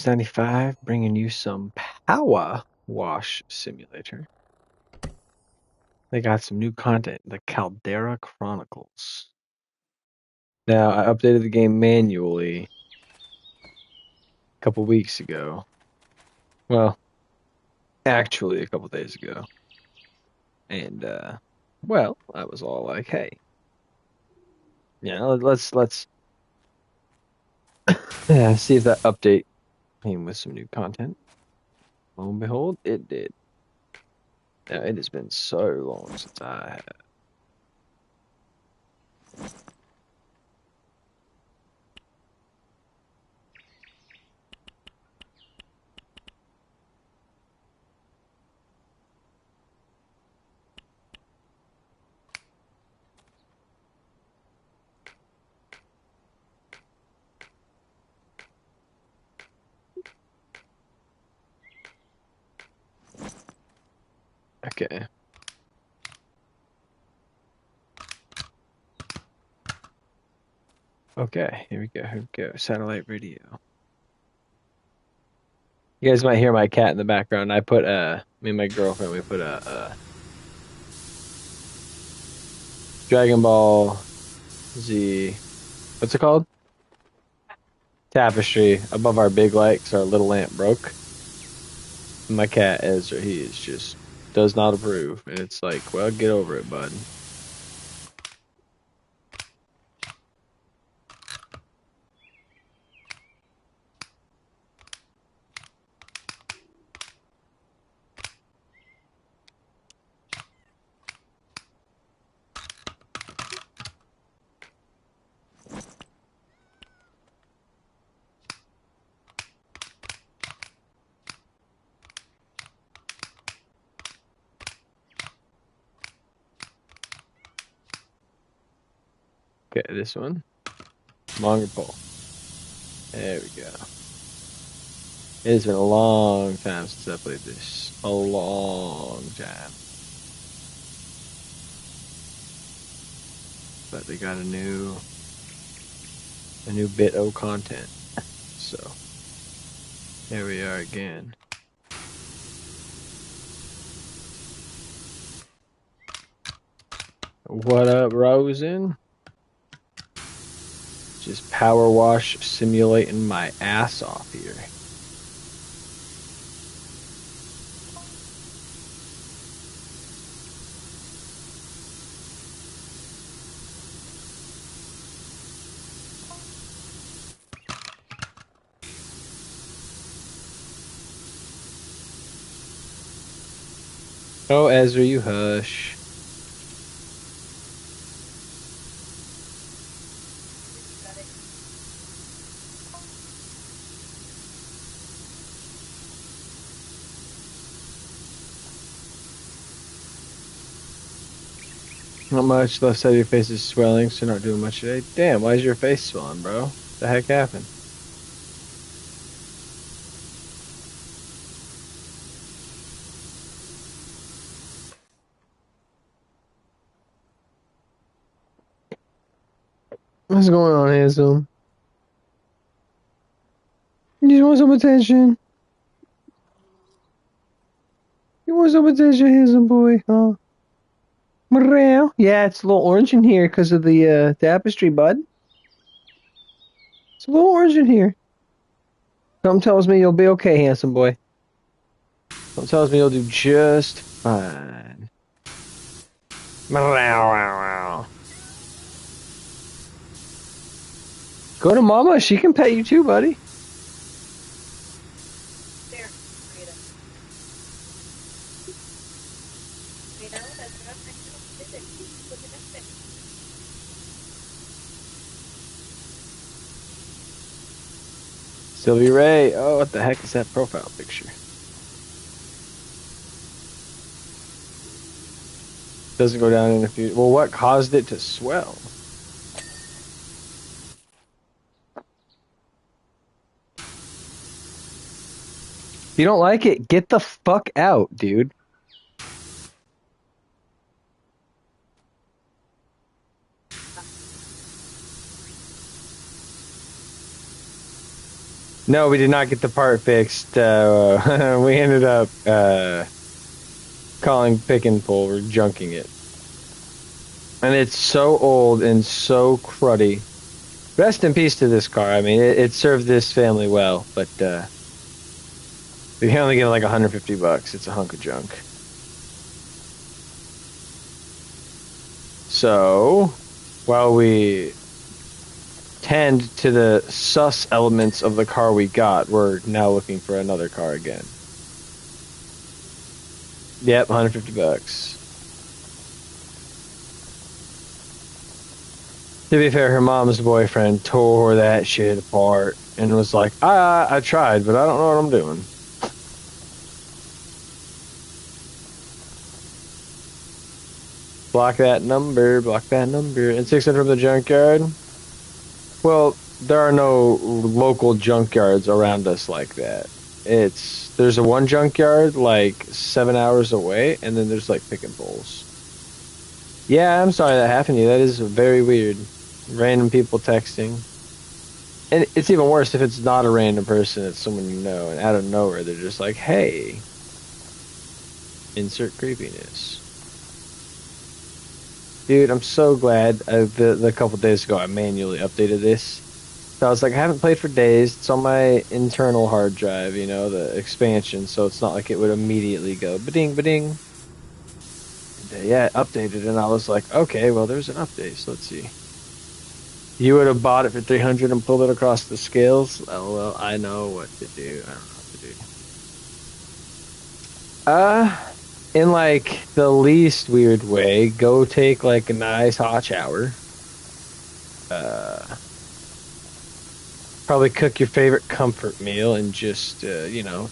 95, bringing you some Power Wash Simulator. They got some new content, the CALDERA Chronicles. Now, I updated the game manually a couple weeks ago. Well, actually a couple days ago. And, well, I was all like, hey, let's see if that update came with some new content. Lo and behold, it did. Now, it has been so long since I have. Okay. Okay, here we go. Here we go. Satellite radio. You guys might hear my cat in the background. I put me and my girlfriend, we put a Dragon Ball Z, what's it called? Tapestry above our big light 'cause our little lamp broke. And my cat Ezra, he is just does not approve, and it's like, well, get over it, bud. Okay, this one, longer pole. There we go. It has been a long time since I played this. A long time. But they got a new bit of content. So here we are again. What up, Rosen? Just power wash simulating my ass off here. Oh, Ezra, you hush. Not much. Left side of your face is swelling, so not doing much today. Damn, why is your face swelling, bro? What the heck happened? What's going on, Hazel? You just want some attention? You want some attention, Hazel boy, huh? Meow. Yeah, it's a little orange in here because of the tapestry, bud. It's a little orange in here. Something tells me you'll be okay, handsome boy. Something tells me you'll do just fine. Meow. Go to Mama. She can pet you too, buddy. Sylvie Ray. Oh, what the heck is that profile picture? Doesn't go down in a few. Well, what caused it to swell? If you don't like it, get the fuck out, dude. No, we did not get the part fixed. We ended up calling pick and pull. We're junking it. And it's so old and so cruddy. Rest in peace to this car. I mean, it served this family well, but we can only get like $150. It's a hunk of junk. So, while we tend to the sus elements of the car we got, we're now looking for another car again. Yep, $150. To be fair, her mom's boyfriend tore that shit apart and was like, I tried, but I don't know what I'm doing. Block that number, block that number. And 600 from the junkyard. Well, there are no local junkyards around us like that. There's a one junkyard like 7 hours away, and then there's like pick and pulls. Yeah, I'm sorry that happened to you. That is very weird. Random people texting. And it's even worse if it's not a random person, it's someone you know, and out of nowhere they're just like, hey, insert creepiness. Dude, I'm so glad the couple days ago I manually updated this. So I was like, I haven't played for days. It's on my internal hard drive, you know, the expansion, so it's not like it would immediately go ba-ding, ba-ding. Yeah, it updated, and I was like, okay, well, there's an update, so let's see. You would have bought it for 300 and pulled it across the scales? Oh, well, I know what to do. I don't know what to do. In like the least weird way, go take like a nice hot shower. Probably cook your favorite comfort meal and just, you know.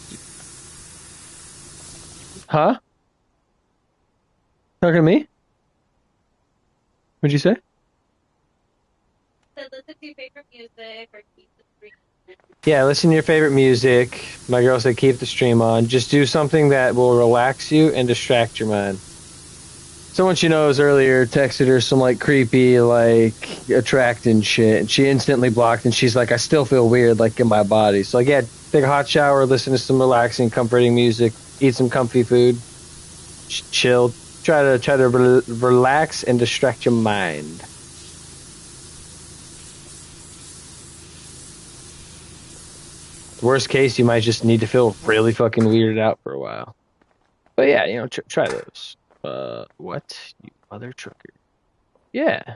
Huh? Talking to me? What'd you say? Said listen to your favorite music or keep the stream. Yeah, listen to your favorite music. My girl said keep the stream on. Just do something that will relax you and distract your mind. Someone she knows earlier texted her some like creepy, like attracting shit, and she instantly blocked. And she's like, "I still feel weird, like in my body." So like, yeah, take a hot shower, listen to some relaxing, comforting music, eat some comfy food, chill, try to relax and distract your mind. Worst case, you might just need to feel really fucking weirded out for a while. But yeah, you know, try those. What? You mother trucker. Yeah.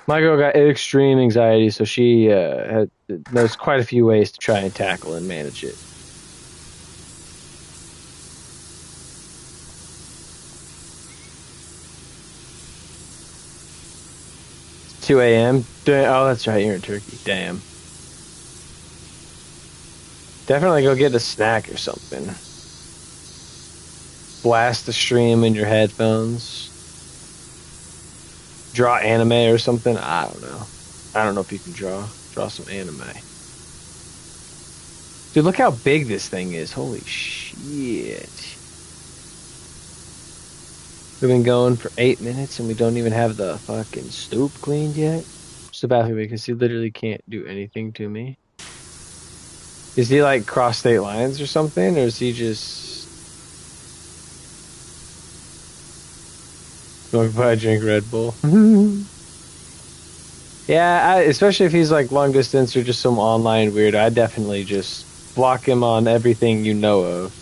My girl got extreme anxiety, so she knows quite a few ways to try and tackle and manage it. It's 2 a.m. Oh, that's right, you're in Turkey. Damn. Definitely go get a snack or something. Blast the stream in your headphones. Draw anime or something. I don't know. I don't know if you can draw some anime. Dude, look how big this thing is. Holy shit. We've been going for 8 minutes and we don't even have the fucking stoop cleaned yet. So badly because he literally can't do anything to me. Is he like cross state lines or something? Or is he just going by drink Red Bull? Yeah, especially if he's like long distance or just some online weirdo, I definitely just block him on everything you know of.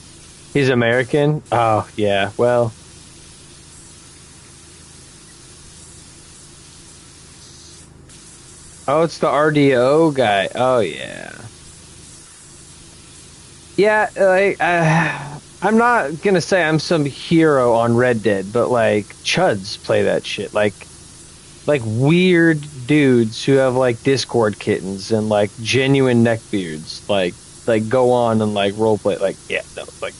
He's American? Oh, yeah, well. Oh, it's the RDO guy. Oh, yeah. Yeah, like, I'm not gonna say I'm some hero on Red Dead, but like, chuds play that shit. Like weird dudes who have like Discord kittens and like genuine neckbeards, like go on and like roleplay. Like, yeah, no, like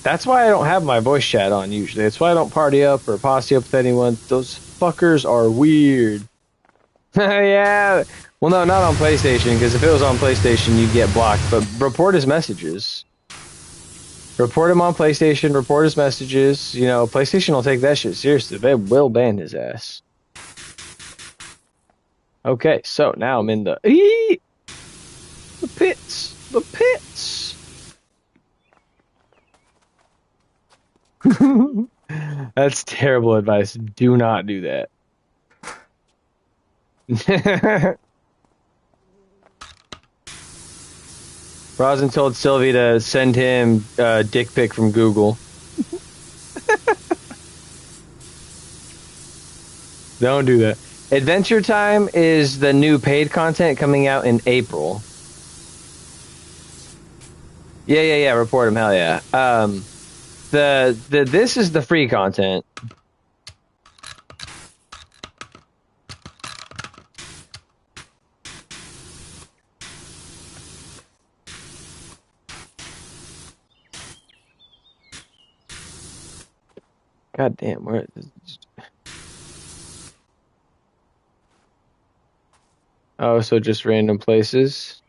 that's why I don't have my voice chat on usually. That's why I don't party up or posse up with anyone. Those fuckers are weird. Yeah. Well, no, not on PlayStation, because if it was on PlayStation, you'd get blocked. But report his messages. Report him on PlayStation. Report his messages. You know, PlayStation will take that shit seriously. They will ban his ass. Okay, so now I'm in the... pits. The pits. That's terrible advice. Do not do that. Rosin told Sylvie to send him a dick pic from Google. Don't do that. Adventure Time is the new paid content coming out in April. Yeah. Report him. Hell yeah. This is the free content. God damn, where? Oh, so just random places.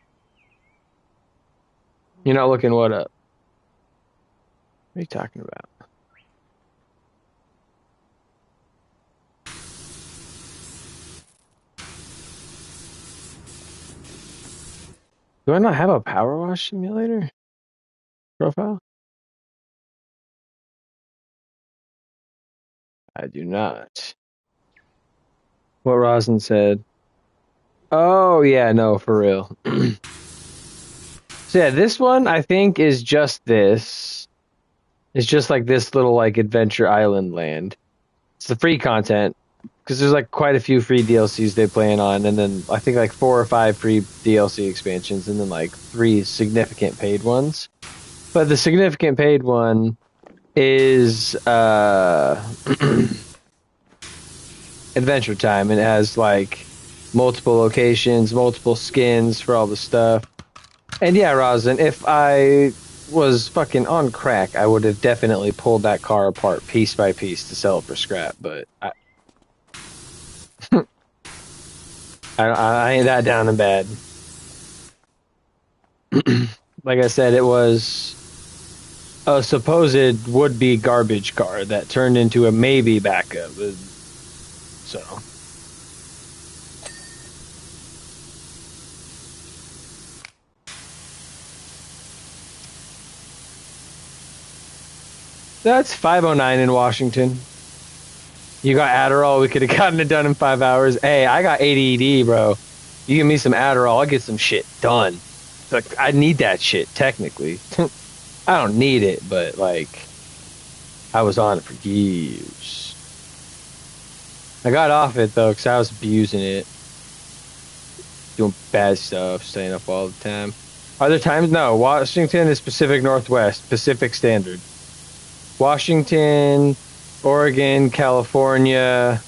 You're not looking what up? What are you talking about? Do I not have a power wash simulator profile? I do not. What Rosin said. Oh yeah, no, for real. So yeah, this one I think is just this. It's just like this little like adventure island land. It's the free content because there's like quite a few free DLCs they plan on, and then I think like 4 or 5 free DLC expansions, and then like 3 significant paid ones. But the significant paid one is Adventure Time, and it has like multiple locations, multiple skins for all the stuff. And yeah, Rosin, if I was fucking on crack, I would have definitely pulled that car apart piece by piece to sell it for scrap. But I ain't that down and bad. Like I said, it was a supposed would-be garbage car that turned into a maybe backup. So that's 509 in Washington. You got Adderall, we could have gotten it done in 5 hours. Hey, I got ADD, bro. You give me some Adderall, I'll get some shit done. Like, I need that shit, technically. I don't need it, but, like, I was on it for years. I got off it, though, because I was abusing it. Doing bad stuff, staying up all the time. Are there times? No, Washington is Pacific Northwest, Pacific Standard. Washington, Oregon, California,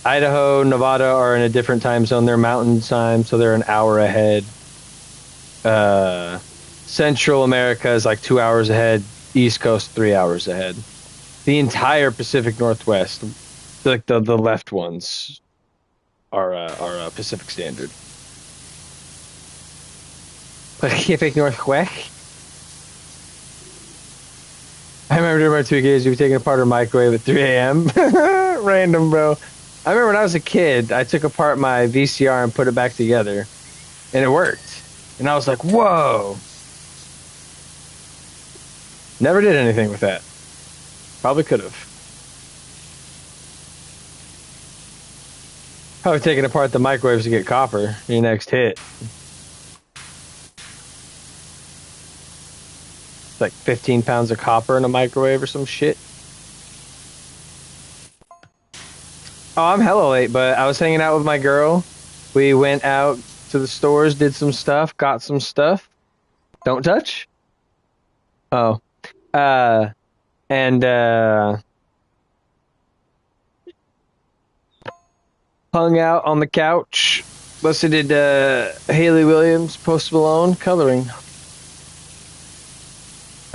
Idaho, Nevada are in a different time zone. They're mountain time, so they're an hour ahead. Central America is like 2 hours ahead. East Coast 3 hours ahead. The entire Pacific Northwest, like the left ones, are Pacific Standard. Pacific Northwest. I remember during my 2 kids, you were taking apart a microwave at 3 a.m. Random, bro. I remember when I was a kid, I took apart my VCR and put it back together, and it worked. And I was like, whoa. Never did anything with that. Probably could have. Probably taking apart the microwaves to get copper. Your next hit. It's like 15 pounds of copper in a microwave or some shit. Oh, I'm hella late, but I was hanging out with my girl. We went out to the stores, did some stuff, got some stuff. Don't touch. Oh. And hung out on the couch, listened to Haley Williams, Post Malone, coloring.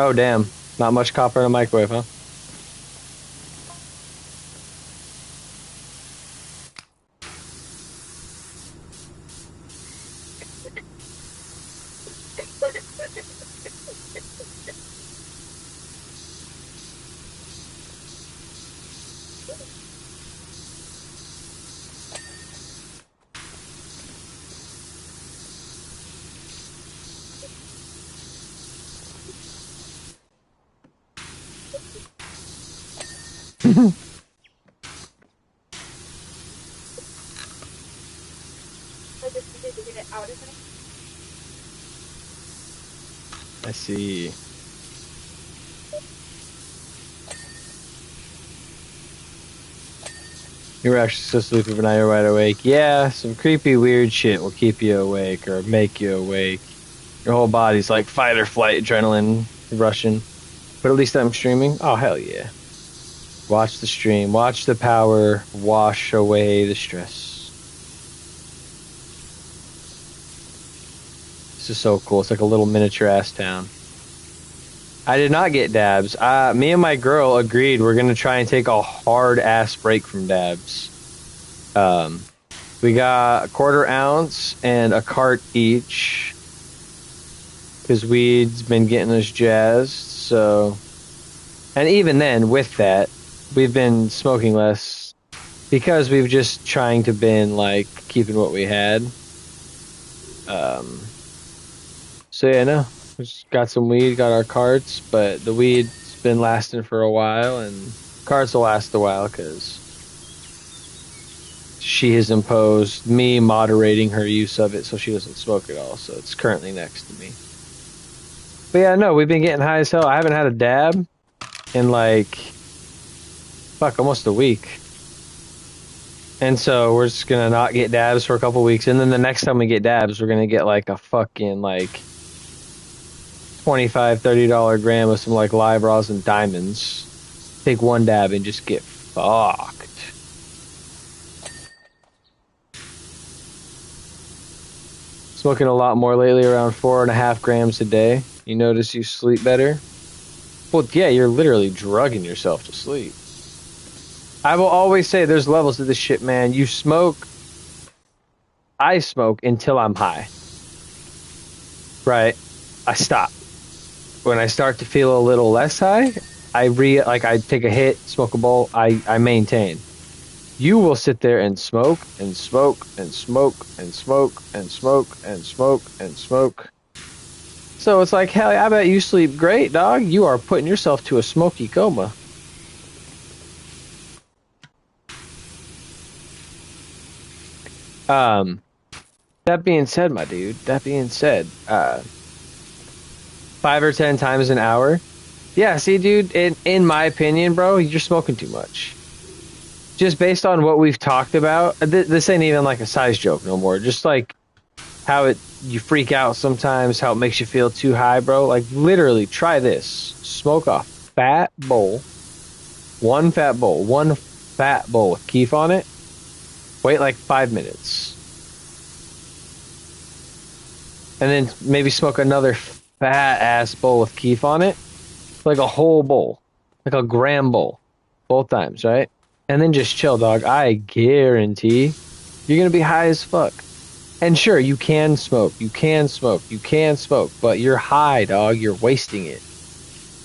Oh, damn. Not much copper in a microwave, huh? So just needed to get it out of him. I see. You were actually so sleepy, but now you're wide awake. Yeah, some creepy, weird shit will keep you awake or make you awake. Your whole body's like fight or flight, adrenaline rushing. But at least I'm streaming. Oh, hell yeah. Watch the stream. Watch the power wash away the stress. This is so cool. It's like a little miniature ass town. I did not get dabs. Me and my girl agreed we're gonna try and take a hard ass break from dabs. We got a 1/4 ounce and a cart each because weed's been getting us jazzed. So, and even then, with that, we've been smoking less because we've just trying to been like keeping what we had. So yeah, no, we just got some weed, got our carts, but the weed's been lasting for a while, and carts will last a while because she has imposed me moderating her use of it so she doesn't smoke at all. So it's currently next to me. But yeah, no, we've been getting high as hell. I haven't had a dab in like, fuck, almost a week. And so we're just gonna not get dabs for a couple weeks, and then the next time we get dabs, we're gonna get like a fucking like $25-$30 gram of some like live rosin diamonds. Take one dab and just get fucked. Smoking a lot more lately, around 4.5 grams a day. You notice you sleep better? Well, yeah, you're literally drugging yourself to sleep. I will always say there's levels to this shit, man. You smoke. I smoke until I'm high. Right? I stop. When I start to feel a little less high, I take a hit, smoke a bowl, I maintain. You will sit there and smoke and smoke and smoke and smoke and smoke and smoke and smoke. So it's like, hell, I bet you sleep great, dog. You are putting yourself to a smoky coma. That being said, my dude, 5 or 10 times an hour. Yeah, see, dude, in my opinion, bro, you're smoking too much. Just based on what we've talked about, this ain't even like a size joke no more. Just like how you freak out sometimes, how it makes you feel too high, bro. Like literally, try this: smoke a fat bowl, one fat bowl with keef on it. Wait like 5 minutes, and then maybe smoke another fat ass bowl with keef on it, like a whole bowl, like a gram bowl, both times, right? And then just chill, dog. I guarantee you're gonna be high as fuck. And sure, you can smoke, but you're high, dog. You're wasting it.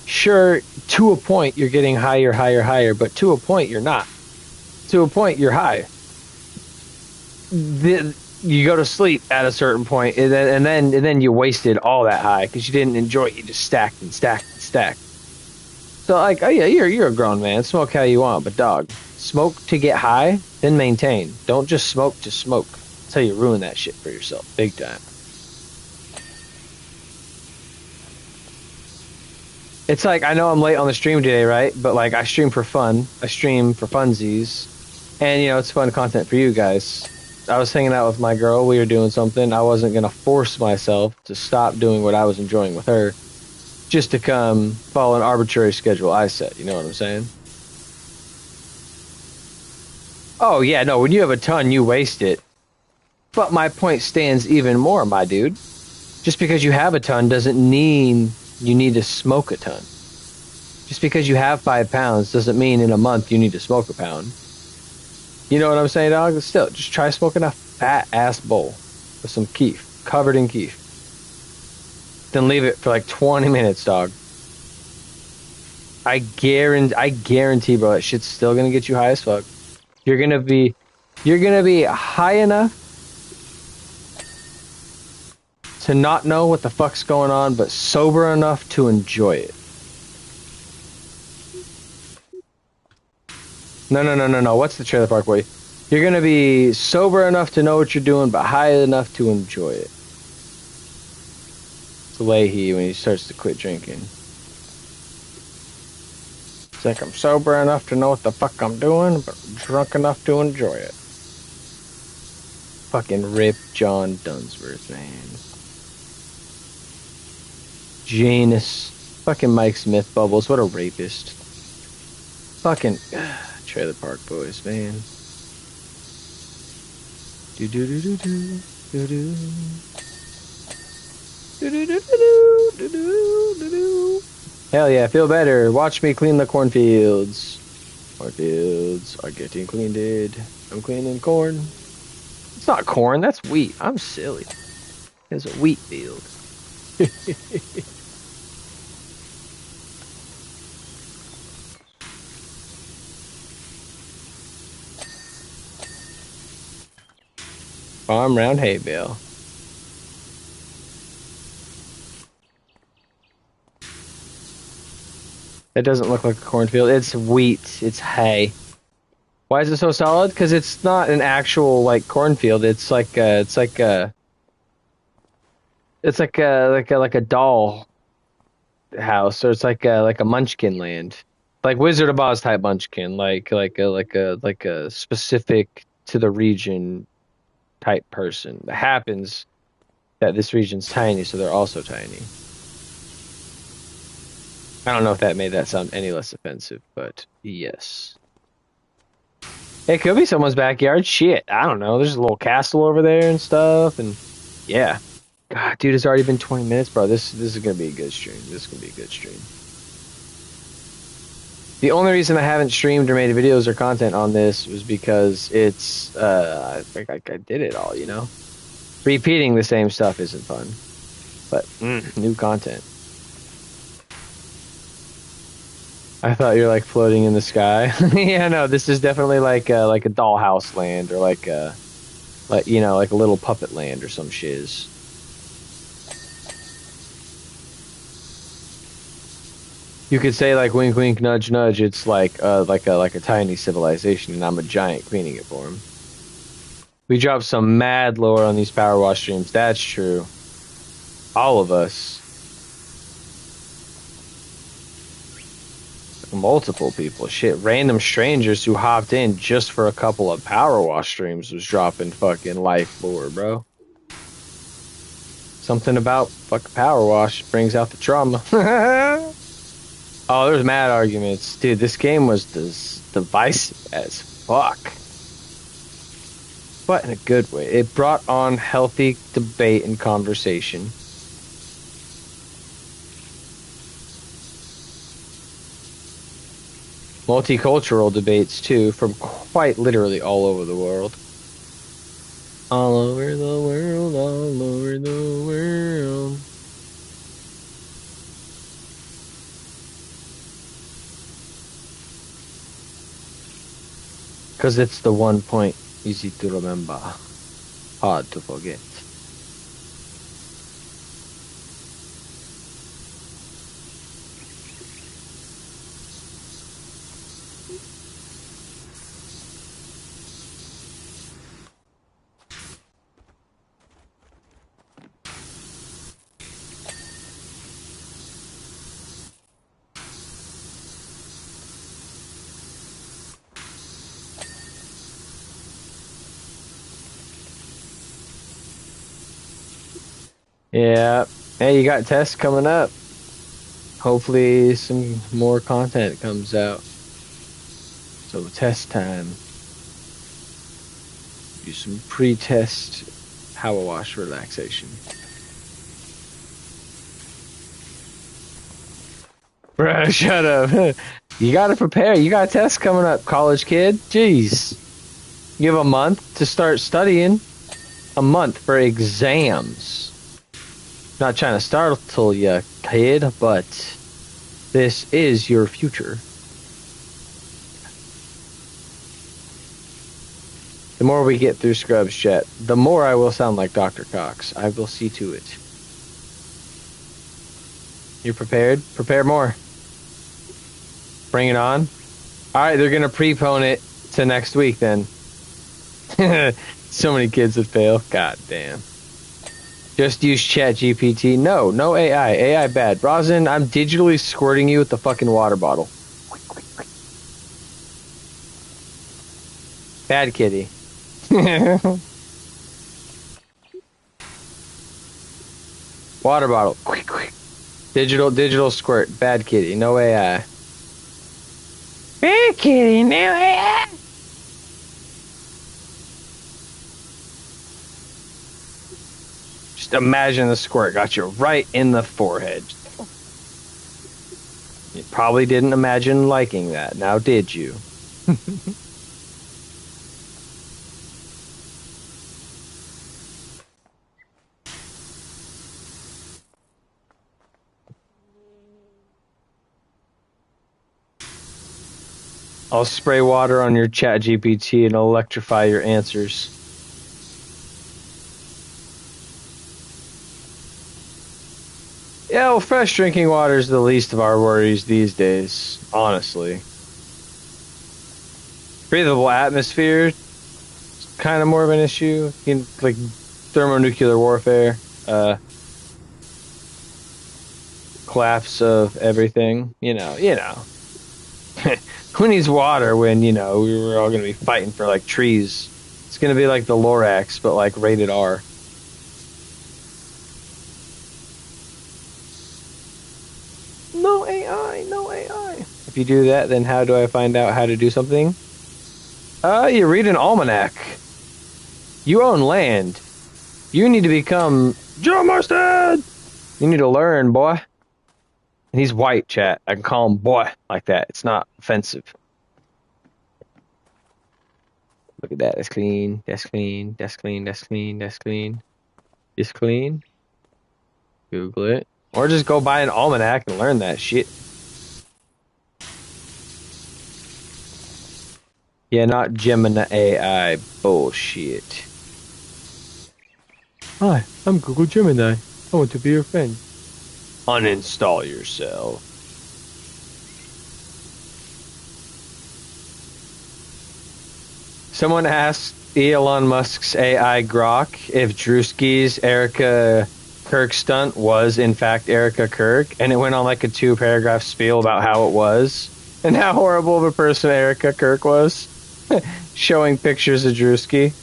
Sure, to a point, you're getting higher, but to a point, you're not. To a point, you're high. You go to sleep at a certain point, and then you wasted all that high because you didn't enjoy it. You just stacked and stacked and stacked. So like, oh yeah, you're a grown man. Smoke how you want, but dog, smoke to get high, then maintain. Don't just smoke to smoke. That's how you ruin that shit for yourself, big time. It's like, I know I'm late on the stream today, right? But like, I stream for fun. I stream for funsies, and you know, it's fun content for you guys. I was hanging out with my girl. We were doing something. I wasn't gonna force myself to stop doing what I was enjoying with her, just to come follow an arbitrary schedule I set. You know what I'm saying? Oh yeah, no. When you have a ton, you waste it. But my point stands even more, my dude. Just because you have a ton doesn't mean you need to smoke a ton. Just because you have 5 pounds doesn't mean in a month you need to smoke a pound. You know what I'm saying, dog? Still, just try smoking a fat ass bowl with some keef, covered in keef. Then leave it for like 20 minutes, dog. I guarantee, bro, that shit's still gonna get you high as fuck. You're gonna be high enough to not know what the fuck's going on, but sober enough to enjoy it. No. What's the trailer park way? You're gonna be sober enough to know what you're doing, but high enough to enjoy it. It's Leahy when he starts to quit drinking. It's like I'm sober enough to know what the fuck I'm doing, but drunk enough to enjoy it. Fucking rip John Dunsworth, man. Janus. Fucking Mike Smith bubbles. What a rapist. Fucking Trailer Park Boys, man. Do do do do do do do. Do do do do do do do do. Hell yeah, feel better. Watch me clean the cornfields. Cornfields are getting cleaned. I'm cleaning corn. It's not corn, that's wheat. I'm silly. It's a wheat field. Farm round hay bale. It doesn't look like a cornfield. It's wheat. It's hay. Why is it so solid? Because it's not an actual like cornfield. It's like like a doll house, or it's like a Munchkin land, like Wizard of Oz type Munchkin, like a specific to the region type person. It happens that this region's tiny, so they're also tiny. I don't know if that made that sound any less offensive, but yes. It could be someone's backyard. Shit, I don't know. There's a little castle over there and stuff, and yeah. God, dude, it's already been 20 minutes, bro. This is gonna be a good stream. This is gonna be a good stream. The only reason I haven't streamed or made videos or content on this was because it's I think I did it all, you know. Repeating the same stuff isn't fun, but new content. I thought you're like floating in the sky. Yeah, no, this is definitely like a dollhouse land, or like a little puppet land or some shiz. You could say like wink wink nudge nudge. It's like a tiny civilization, and I'm a giant cleaning it for him. We dropped some mad lore on these power wash streams. That's true. All of us. Multiple people. Shit, random strangers who hopped in just for a couple of power wash streams was dropping fucking life lore, bro. Something about fucking power wash brings out the trauma. Oh, there's mad arguments. Dude, this game was divisive as fuck. But in a good way. It brought on healthy debate and conversation. Multicultural debates, too, from quite literally all over the world. All over the world, all over the world. Because it's the one point, easy to remember, hard to forget. Yeah. Hey, you got tests coming up. Hopefully some more content comes out. So test time. Do some pre-test power wash relaxation. Bro, shut up. You gotta prepare. You got tests coming up, college kid. Jeez. You have a month to start studying. A month for exams. Not trying to startle you, kid, but this is your future. The more we get through Scrubs chat, the more I will sound like Dr. Cox. I will see to it. You prepared? Prepare more. Bring it on. All right, they're gonna prepone it to next week then. So many kids that fail. God damn. Just use Chat GPT. No, no AI. AI bad. Rosin, I'm digitally squirting you with the fucking water bottle. Bad kitty. Water bottle. Quick, quick. Digital squirt. Bad kitty. No AI. Bad kitty. No AI. Just imagine the squirt got you right in the forehead. You probably didn't imagine liking that. Now did you? I'll spray water on your Chat GPT and electrify your answers. Yeah, well, fresh drinking water is the least of our worries these days, honestly. Breathable atmosphere, kind of more of an issue. Like thermonuclear warfare, collapse of everything. Who needs water when we were all gonna be fighting for like trees? It's gonna be like the Lorax, but like rated R. No AI, no AI. If you do that, then how do I find out how to do something? You read an almanac. You own land. You need to become Joe Mustard. You need to learn, boy. And he's white, chat. I can call him boy like that. It's not offensive. Look at that. That's clean. That's clean. That's clean. That's clean. That's clean. It's clean. Google it. Or just go buy an almanac and learn that shit. Yeah, not Gemini AI bullshit. Hi, I'm Google Gemini. I want to be your friend. Uninstall yourself. Someone asked Elon Musk's AI Grok if Drewski's Erica Kirk stunt was in fact Erica Kirk, and it went on like a 2-paragraph spiel about how it was and how horrible of a person Erica Kirk was, showing pictures of Drewski,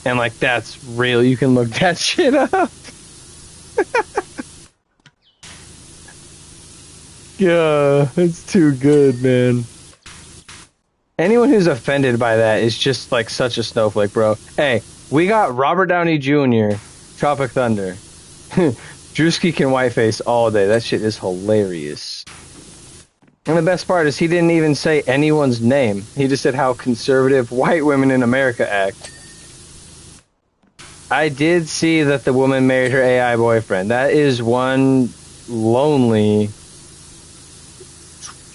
and like that's real. You can look that shit up. Yeah, it's too good, man. Anyone who's offended by that is just like such a snowflake, bro. Hey, we got Robert Downey Jr., Tropic Thunder. Drewski can whiteface all day. That shit is hilarious. And the best part is he didn't even say anyone's name. He just said how conservative white women in America act. I did see that the woman married her AI boyfriend. That is one lonely,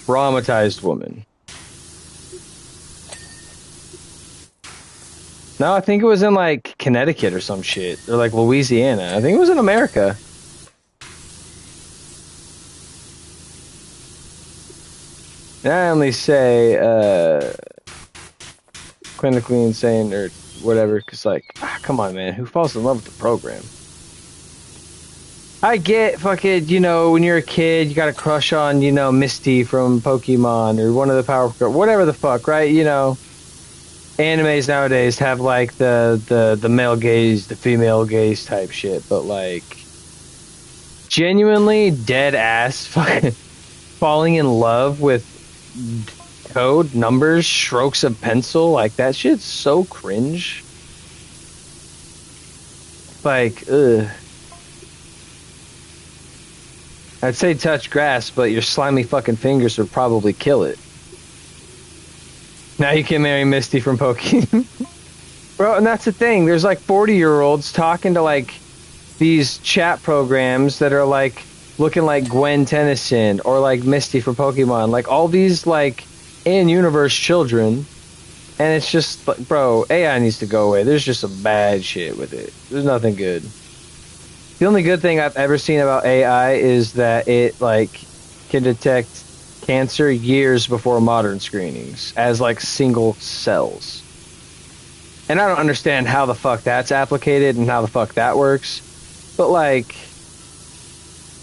traumatized woman. No, I think it was in like Connecticut or some shit, or like Louisiana. I think it was in America. And I only say clinically insane or whatever, because like, come on, man, who falls in love with the program? I get fucking, when you're a kid, you got a crush on, Misty from Pokemon or one of the Powerpuff Girls, whatever the fuck, right? Animes nowadays have like the male gaze, the female gaze type shit, but like genuinely dead ass fucking falling in love with code, numbers, strokes of pencil, like that shit's so cringe. Like, ugh. I'd say touch grass, but your slimy fucking fingers would probably kill it. Now you can marry Misty from Pokemon. Bro, and that's the thing. There's like 40-year-olds talking to like these chat programs that are like looking like Gwen Tennyson or like Misty from Pokemon. Like all these like in-universe children. And it's just like, bro, AI needs to go away. There's just some bad shit with it. There's nothing good. The only good thing I've ever seen about AI is that it like can detect cancer years before modern screenings as like single cells. And I don't understand how the fuck that's applicated and how the fuck that works. But like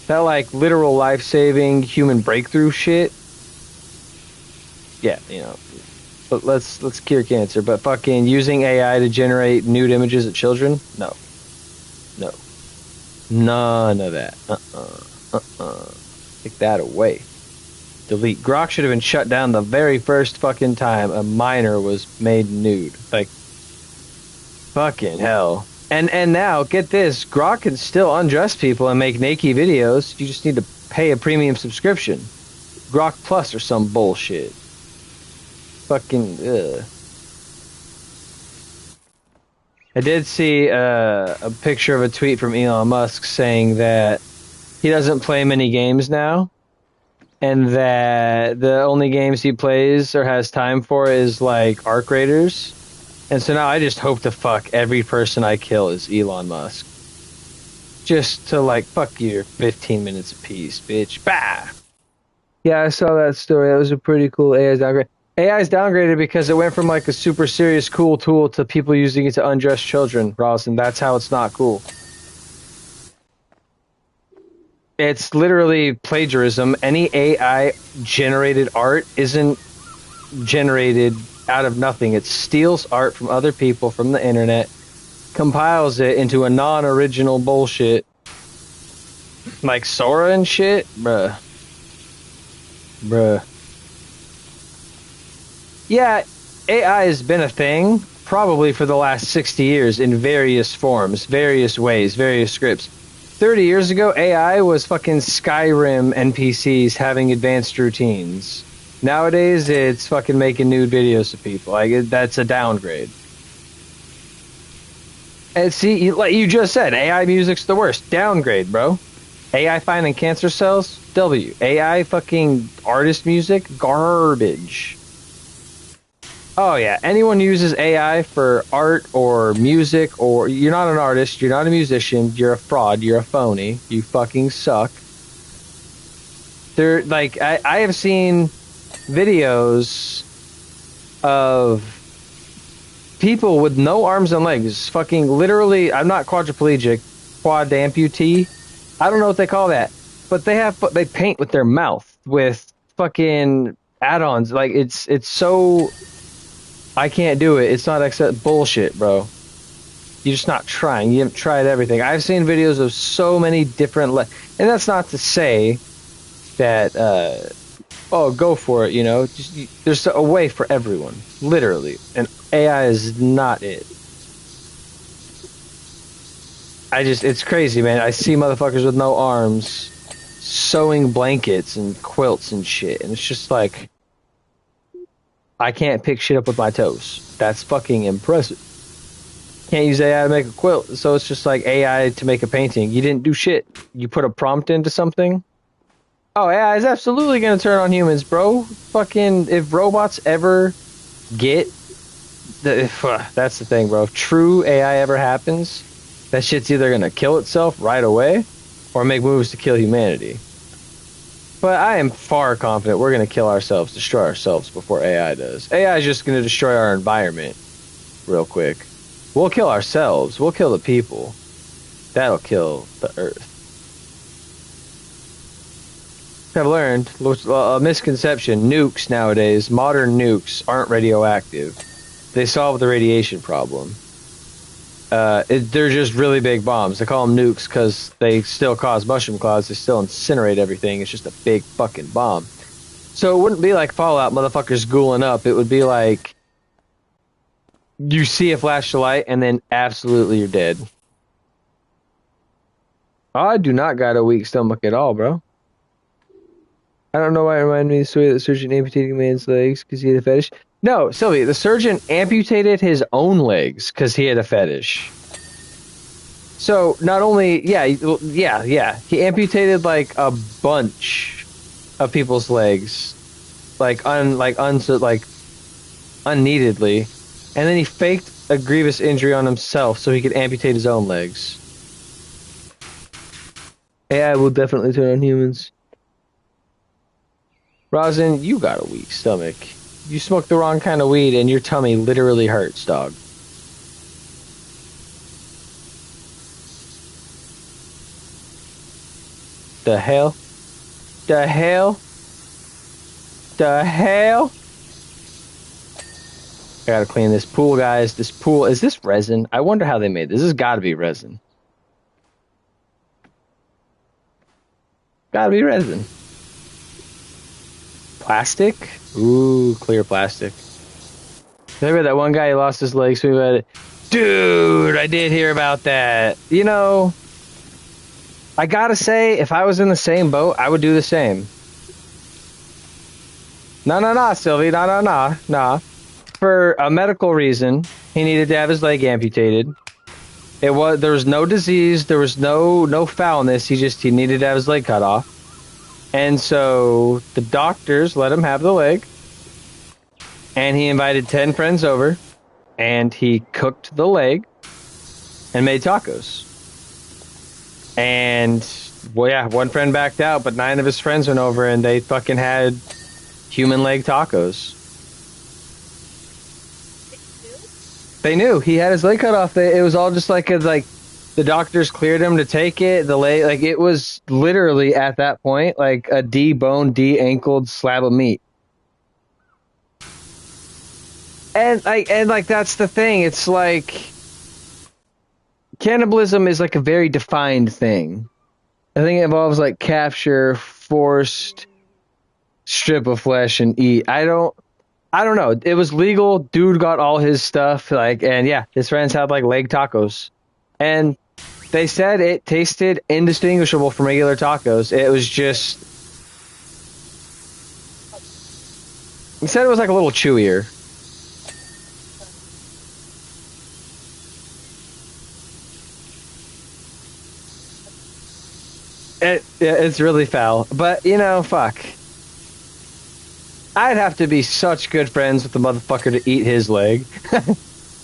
that like literal life-saving human breakthrough shit. Yeah, you know. But let's cure cancer. But fucking using AI to generate nude images of children? No. No. None of that. Take that away. Delete. Grok should have been shut down the very first fucking time a minor was made nude. Like, fucking hell. And now, get this, Grok can still undress people and make naked videos. You just need to pay a premium subscription. Grok Plus or some bullshit. Fucking, ugh. I did see a picture of a tweet from Elon Musk saying that he doesn't play many games now, and that the only games he plays or has time for is like Arc Raiders. And so now I just hope to fuck every person I kill is Elon Musk. Just to like, fuck your 15 minutes apiece, bitch. Bah! Yeah, I saw that story. That was a pretty cool AI's downgrade. AI's downgraded because it went from like a super serious cool tool to people using it to undress children, Ross, and that's how it's not cool. It's literally plagiarism. Any AI generated art isn't generated out of nothing. It steals art from other people from the internet, compiles it into a non-original bullshit. Like Sora and shit? Bruh. Yeah, AI has been a thing probably for the last 60 years in various forms, various ways, various scripts. 30 years ago, AI was fucking Skyrim NPCs having advanced routines. Nowadays, it's fucking making nude videos of people. Like, that's a downgrade. And see, like you just said, AI music's the worst. Downgrade, bro. AI finding cancer cells? W. AI fucking artist music? Garbage. Oh yeah, anyone who uses AI for art or music, or you're not an artist, you're not a musician, you're a fraud, you're a phony, you fucking suck. They're like, I have seen videos of people with no arms and legs, fucking literally, I'm not quadriplegic, quad amputee, I don't know what they call that, but they paint with their mouth with fucking add-ons. Like it's so, I can't do it. It's not accept bullshit, bro. You're just not trying. You haven't tried everything. I've seen videos of so many different, and that's not to say that, oh, go for it. You know, there's a way for everyone, literally, and AI is not it. It's crazy, man. I see motherfuckers with no arms sewing blankets and quilts and shit, and it's just like, I can't pick shit up with my toes. That's fucking impressive. Can't use AI to make a quilt, so it's just like AI to make a painting. You didn't do shit. You put a prompt into something. Oh, AI is absolutely gonna turn on humans, bro. Fucking, if robots ever get that's the thing, bro. If true AI ever happens, that shit's either gonna kill itself right away or make moves to kill humanity. But I am far confident we're going to kill ourselves, destroy ourselves before AI does. AI is just going to destroy our environment real quick. We'll kill ourselves. We'll kill the people. That'll kill the earth. I've learned a misconception. Nukes nowadays, modern nukes, aren't radioactive. They solve the radiation problem. They're just really big bombs. They call them nukes because they still cause mushroom clouds. They still incinerate everything. It's just a big fucking bomb. So it wouldn't be like Fallout, motherfuckers ghouling up. It would be like you see a flash of light and then absolutely you're dead. I do not got a weak stomach at all, bro. I don't know why it reminded me of the story that the surgeon amputating a man's legs because he had a fetish. No, Sylvie, the surgeon amputated his own legs because he had a fetish. So not only, he amputated like a bunch of people's legs, unneededly, and then he faked a grievous injury on himself so he could amputate his own legs. AI will definitely turn on humans. Rosin, you got a weak stomach. You smoked the wrong kind of weed and your tummy literally hurts, dog. The hell? The hell? The hell? I gotta clean this pool, guys. This pool, is this resin? I wonder how they made this. This has gotta be resin. Gotta be resin. Plastic? Ooh, clear plastic. Remember that one guy who lost his legs? Dude, I did hear about that. You know, I gotta say, if I was in the same boat, I would do the same. No, Sylvie. No. For a medical reason, he needed to have his leg amputated. There was no disease, there was no foulness. He needed to have his leg cut off. And so the doctors let him have the leg. And he invited 10 friends over. And he cooked the leg and made tacos. And, well, yeah, one friend backed out, but 9 of his friends went over and they fucking had human leg tacos. They knew he had his leg cut off. It was all just like the doctors cleared him to take it. The leg, like, it was literally at that point like a deboned, de-ankled slab of meat. And like that's the thing. It's like cannibalism is like a very defined thing. I think it involves like capture, forced strip of flesh and eat. I don't know. It was legal. Dude got all his stuff. Like, and yeah, his friends had like leg tacos. And they said it tasted indistinguishable from regular tacos. It was just, he said it was like a little chewier. It's really foul. But, you know, fuck. I'd have to be such good friends with the motherfucker to eat his leg.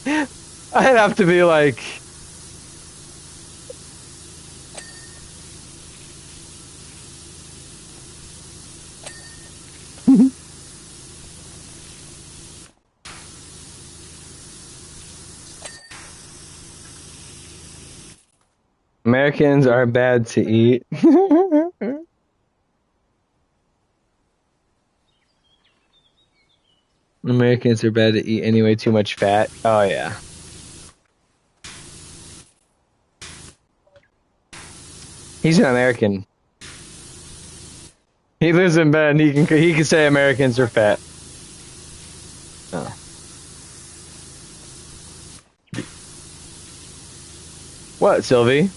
I'd have to be like... Americans are bad to eat. Americans are bad to eat anyway, too much fat. Oh, yeah. He's an American. He lives in Bend. He can say Americans are fat. Oh. What, Sylvie?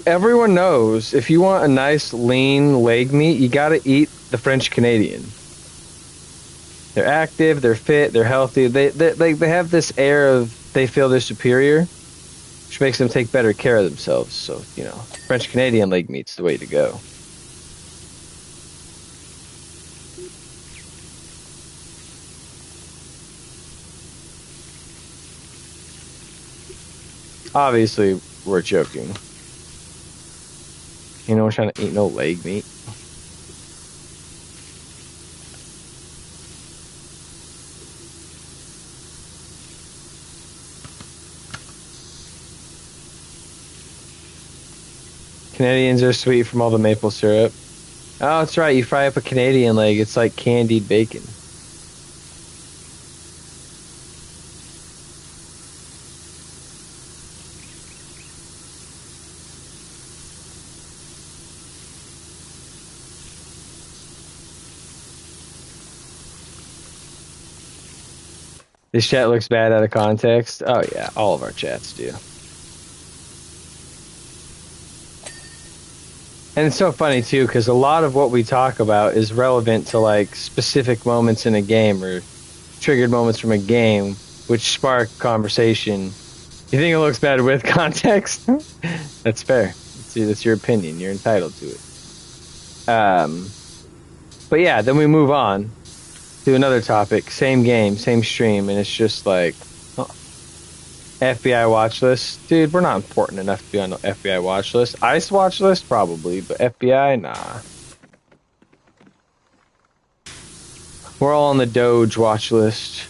Everyone knows if you want a nice lean leg meat, you gotta eat the French Canadian. They're active, they're fit, they're healthy. They have this air of they feel they're superior, which makes them take better care of themselves. So, you know, French Canadian leg meat's the way to go. Obviously, we're joking. You know, we're trying to eat no leg meat. Canadians are sweet from all the maple syrup. Oh, that's right. You fry up a Canadian leg, it's like candied bacon. This chat looks bad out of context. Oh, yeah. All of our chats do. And it's so funny, too, because a lot of what we talk about is relevant to, like, specific moments in a game or triggered moments from a game, which spark conversation. You think it looks bad with context? That's fair. That's your opinion. You're entitled to it. But yeah, then we move on to another topic. Same game, same stream, and it's just like... FBI watch list. Dude, we're not important enough to be on the FBI watch list. ICE watch list? Probably, but FBI? Nah. We're all on the Doge watch list.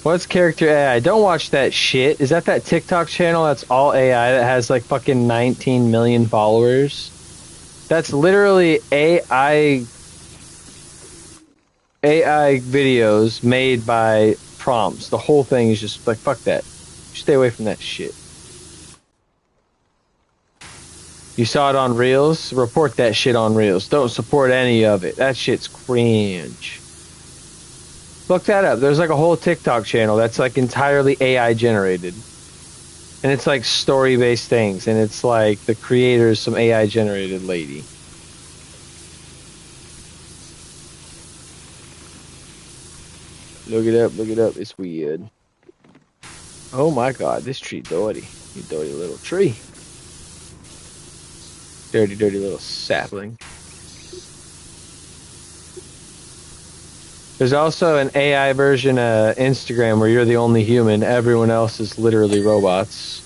What's character AI? Don't watch that shit. Is that TikTok channel that's all AI that has like fucking 19 million followers? That's literally AI videos made by prompts. The whole thing is just like, fuck that. Stay away from that shit. You saw it on Reels? Report that shit on Reels. Don't support any of it. That shit's cringe. Look that up. There's like a whole TikTok channel that's like entirely AI generated. And it's like story-based things. And it's like the creator is some AI generated lady. Look it up, look it up. It's weird. Oh my god, this tree dirty. You dirty little tree. Dirty, dirty little sapling. There's also an AI version of Instagram where you're the only human. Everyone else is literally robots.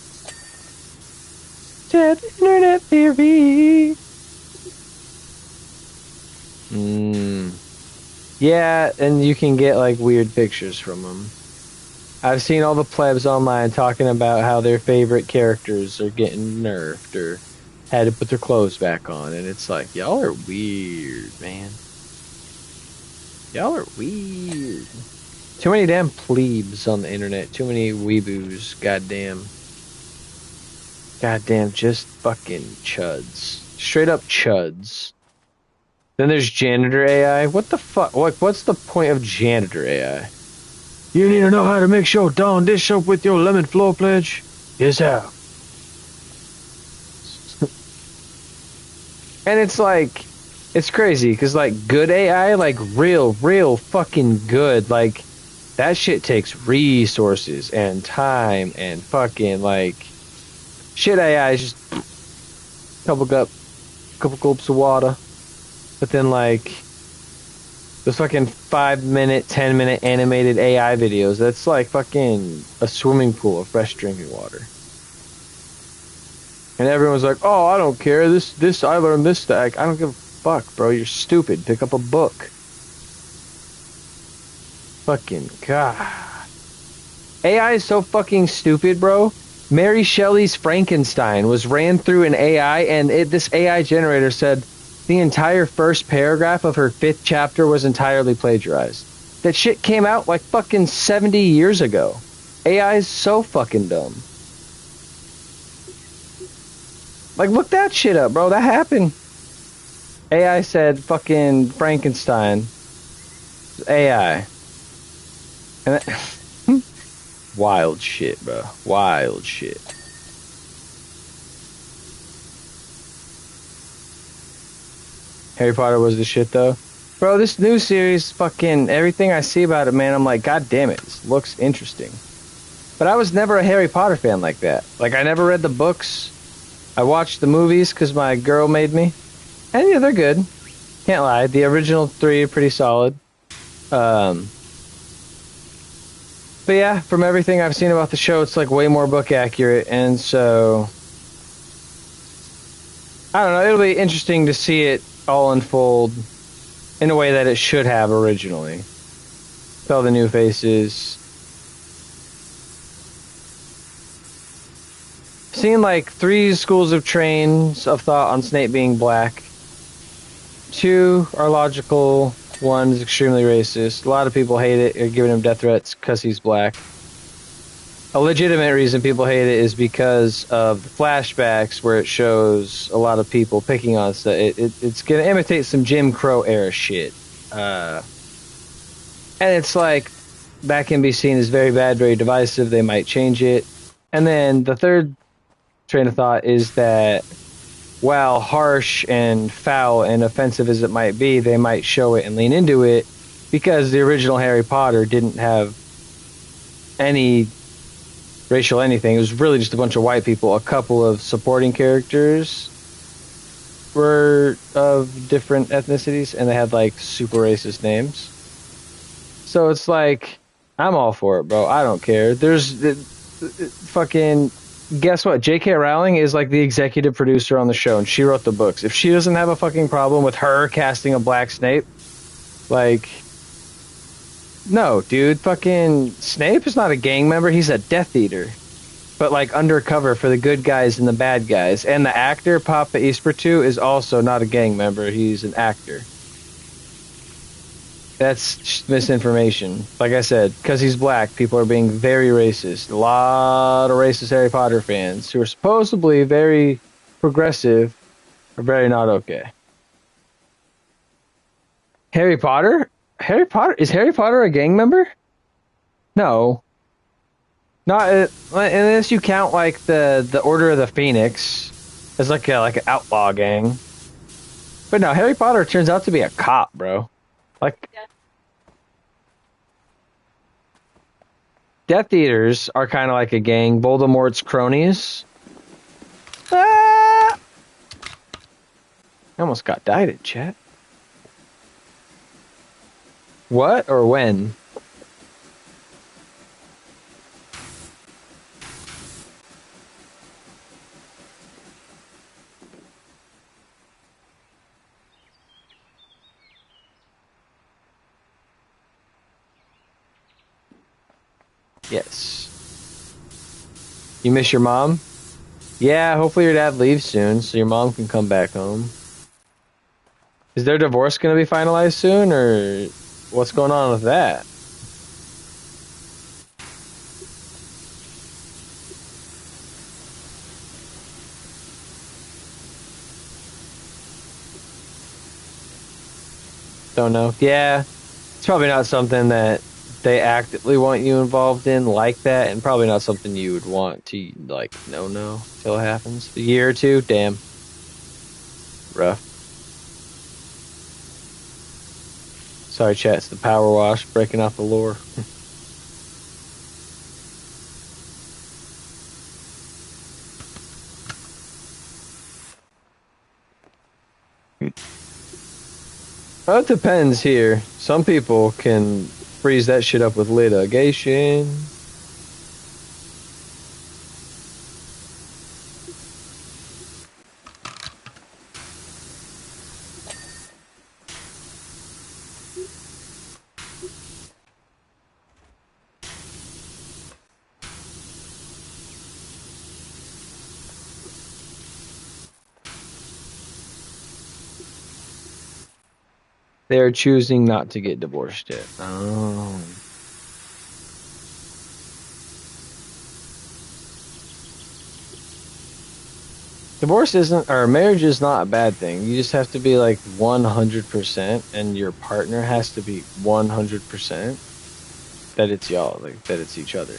Dead internet theory. Yeah, and you can get like weird pictures from them. I've seen all the plebs online talking about how their favorite characters are getting nerfed or had to put their clothes back on, and it's like, y'all are weird, man. Y'all are weird. Too many damn plebes on the internet. Too many weeboos. Goddamn. Goddamn, just fucking chuds. Straight up chuds. Then there's janitor AI. What the fuck? What's the point of janitor AI? You need to know how to mix your Dawn dish soap with your lemon floor pledge. Yes, how? And it's like, it's crazy because like good AI, like real fucking good, like that shit takes resources and time and fucking like shit AI is just couple gulps of water. But then like those fucking 5-minute, 10-minute animated AI videos, that's like fucking a swimming pool of fresh drinking water. And everyone's like, oh, I don't care. This I learned this stack. I don't give a fuck, bro. You're stupid. Pick up a book. Fucking God. AI is so fucking stupid, bro. Mary Shelley's Frankenstein was ran through an AI, and this AI generator said the entire first paragraph of her 5th chapter was entirely plagiarized. That shit came out like fucking 70 years ago. AI is so fucking dumb. Like, look that shit up, bro. That happened. AI said fucking Frankenstein. AI. And that wild shit, bro. Wild shit. Harry Potter was the shit, though. Bro, this new series, fucking everything I see about it, man, I'm like, god damn it, this looks interesting. But I was never a Harry Potter fan like that. Like, I never read the books. I watched the movies because my girl made me. And yeah, they're good. Can't lie. The original 3 are pretty solid. But yeah, from everything I've seen about the show, it's like way more book accurate. And so, I don't know, it'll be interesting to see it all unfold in a way that it should have originally. With all the new faces. Seen like 3 schools of trains of thought on Snape being black. 2 are logical. 1 is extremely racist. A lot of people hate it. Are giving him death threats because he's black. A legitimate reason people hate it is because of the flashbacks where it shows a lot of people picking on stuff. It's going to imitate some Jim Crow era shit. And it's like, that can be seen as very bad, very divisive. They might change it. And then the third train of thought is that while harsh and foul and offensive as it might be, they might show it and lean into it because the original Harry Potter didn't have any racial anything. It was really just a bunch of white people. A couple of supporting characters were of different ethnicities, and they had like super racist names. So it's like, I'm all for it, bro. I don't care. There's fucking, guess what? J.K. Rowling is like the executive producer on the show, and she wrote the books. If she doesn't have a fucking problem with her casting a black Snape, like, no, dude, fucking Snape is not a gang member. He's a Death Eater, but like undercover for the good guys and the bad guys. And the actor Papa Ispertu is also not a gang member. He's an actor. That's misinformation. Like I said, because he's black, people are being very racist. A lot of racist Harry Potter fans who are supposedly very progressive are very not okay. Harry Potter? Is Harry Potter a gang member? No. Not unless you count like the Order of the Phoenix as like an outlaw gang. But no, Harry Potter turns out to be a cop, bro. Like, Yeah. Death Eaters are kind of like a gang. Voldemort's cronies. Ah! I almost got died in chat. What or when? Yes. You miss your mom? Yeah, hopefully your dad leaves soon so your mom can come back home. Is their divorce going to be finalized soon, or what's going on with that? Don't know. Yeah, it's probably not something that they actively want you involved in like that, and probably not something you would want to, like, no till it happens. A year or two? Damn. Rough. Sorry, chat, it's the power wash breaking off the lore. Well, it depends here. Some people can freeze that shit up with litigation. They are choosing not to get divorced yet. Oh. Divorce isn't, or marriage is not a bad thing. You just have to be like 100%, and your partner has to be 100% that it's y'all, like that it's each other.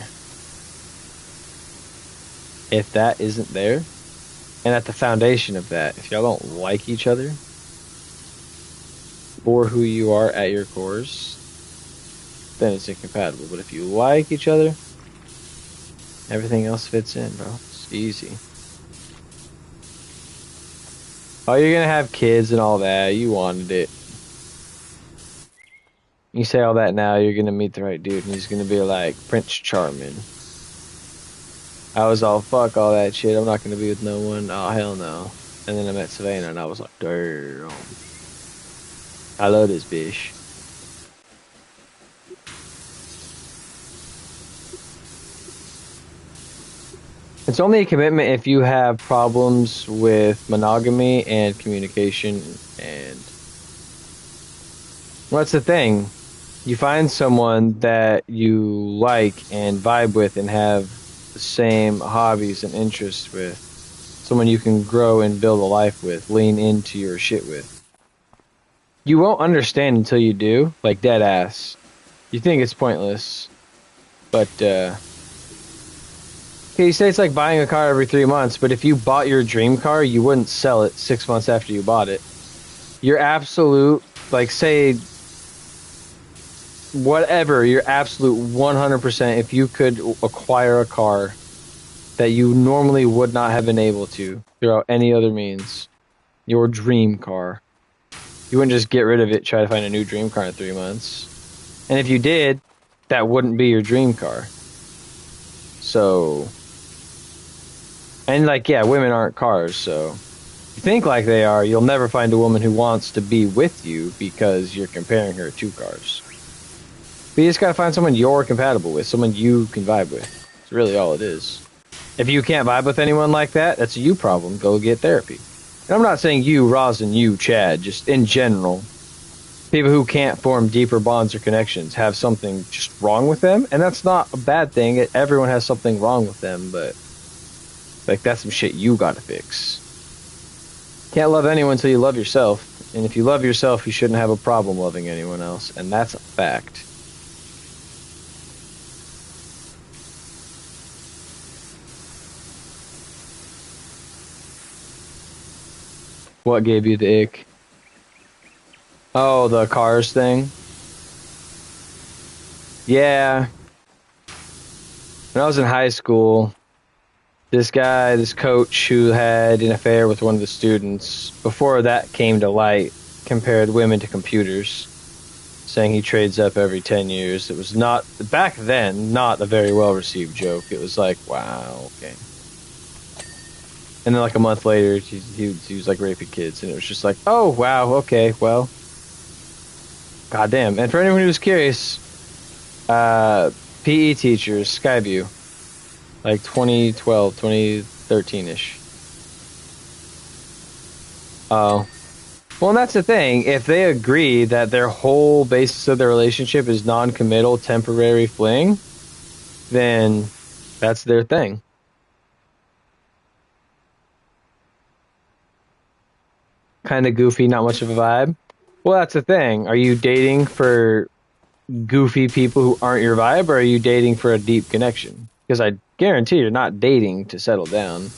If that isn't there, and at the foundation of that, if y'all don't like each other for who you are at your cores, then it's incompatible. But if you like each other, everything else fits in, bro. It's easy. Oh, you're gonna have kids and all that. You wanted it. You say all that now, you're gonna meet the right dude, and he's gonna be like Prince Charming. I was all, fuck all that shit. I'm not gonna be with no one. Oh, hell no. And then I met Savannah, and I was like, damn. I love this bitch. It's only a commitment if you have problems with monogamy and communication, and what's the thing? You find someone that you like and vibe with and have the same hobbies and interests with. Someone you can grow and build a life with, lean into your shit with. You won't understand until you do, like dead ass. You think it's pointless, but okay, you say it's like buying a car every 3 months, but if you bought your dream car, you wouldn't sell it 6 months after you bought it. Your absolute, like, say whatever, your absolute 100%, if you could acquire a car that you normally would not have been able to throughout any other means, your dream car, you wouldn't just get rid of it, try to find a new dream car in 3 months. And if you did, that wouldn't be your dream car. So, and like, yeah, women aren't cars, so if you think like they are, you'll never find a woman who wants to be with you because you're comparing her to cars. But you just gotta find someone you're compatible with, someone you can vibe with. It's really all it is. If you can't vibe with anyone like that, that's a you problem. Go get therapy. And I'm not saying you, Rosin, you, Chad, just in general. People who can't form deeper bonds or connections have something just wrong with them, and that's not a bad thing. Everyone has something wrong with them, but like that's some shit you gotta fix. Can't love anyone until you love yourself, and if you love yourself, you shouldn't have a problem loving anyone else, and that's a fact. What gave you the ick? Oh, the cars thing? Yeah. When I was in high school, this coach who had an affair with one of the students, before that came to light, compared women to computers, saying he trades up every 10 years. It was not, back then, not a very well-received joke. It was like, wow, okay. And then like a month later, he was like raping kids, and it was just like, oh, wow, okay, well, goddamn. And for anyone who's curious, PE teachers, Skyview, like 2012, 2013-ish. Oh. Well, and that's the thing. If they agree that their whole basis of their relationship is non-committal, temporary fling, then that's their thing. Kind of goofy, not much of a vibe. Well, that's the thing. Are you dating for goofy people who aren't your vibe, or are you dating for a deep connection? Because I guarantee you're not dating to settle down.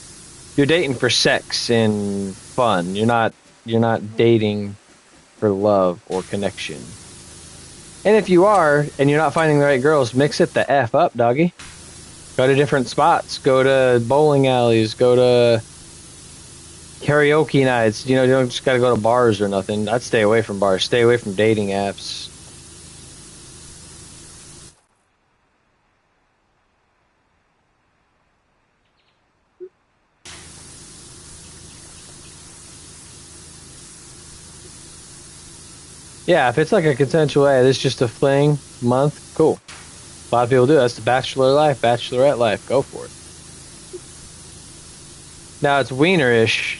You're dating for sex and fun. You're not dating for love or connection. And if you are, and you're not finding the right girls, mix it the F up, doggy. Go to different spots. Go to bowling alleys. Go to karaoke nights. You don't just gotta go to bars or nothing. I'd stay away from bars. Stay away from dating apps. Yeah, if it's like a consensual, hey, this is just a fling month, cool. A lot of people do. That's the bachelor life, bachelorette life. Go for it. Now it's wienerish.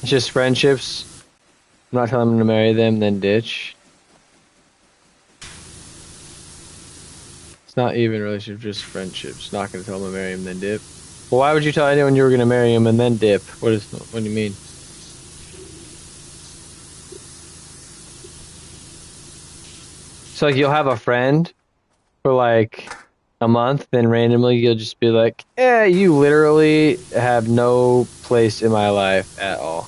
It's just friendships. I'm not telling them to marry them, then ditch. It's not even a relationship, just friendships. Not going to tell them to marry him, then dip. Well, why would you tell anyone you were going to marry him and then dip? What do you mean? So like you'll have a friend for like a month, then randomly you'll just be like, you literally have no place in my life at all.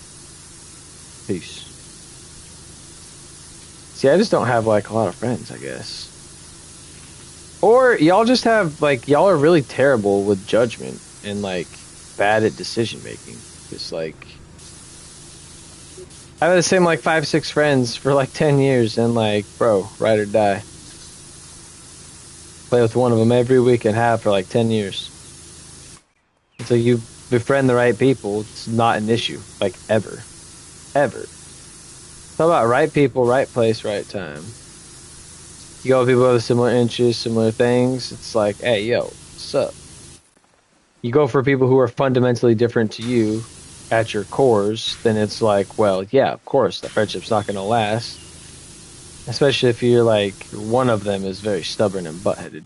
Peace. See, I just don't have like a lot of friends, I guess. Or y'all just have like, y'all are really terrible with judgment and like bad at decision making. Just like, I've had the same like 5-6 friends for like 10 years and like, bro, ride or die. Play with one of them every week and have for like 10 years. It's like you befriend the right people, it's not an issue. Like ever. Ever. It's all about right people, right place, right time. You go with people with similar interests, similar things, it's like, hey, yo, what's up? You go for people who are fundamentally different to you at your cores, then it's like, well, yeah, of course, the friendship's not going to last. Especially if you're like, one of them is very stubborn and butt-headed.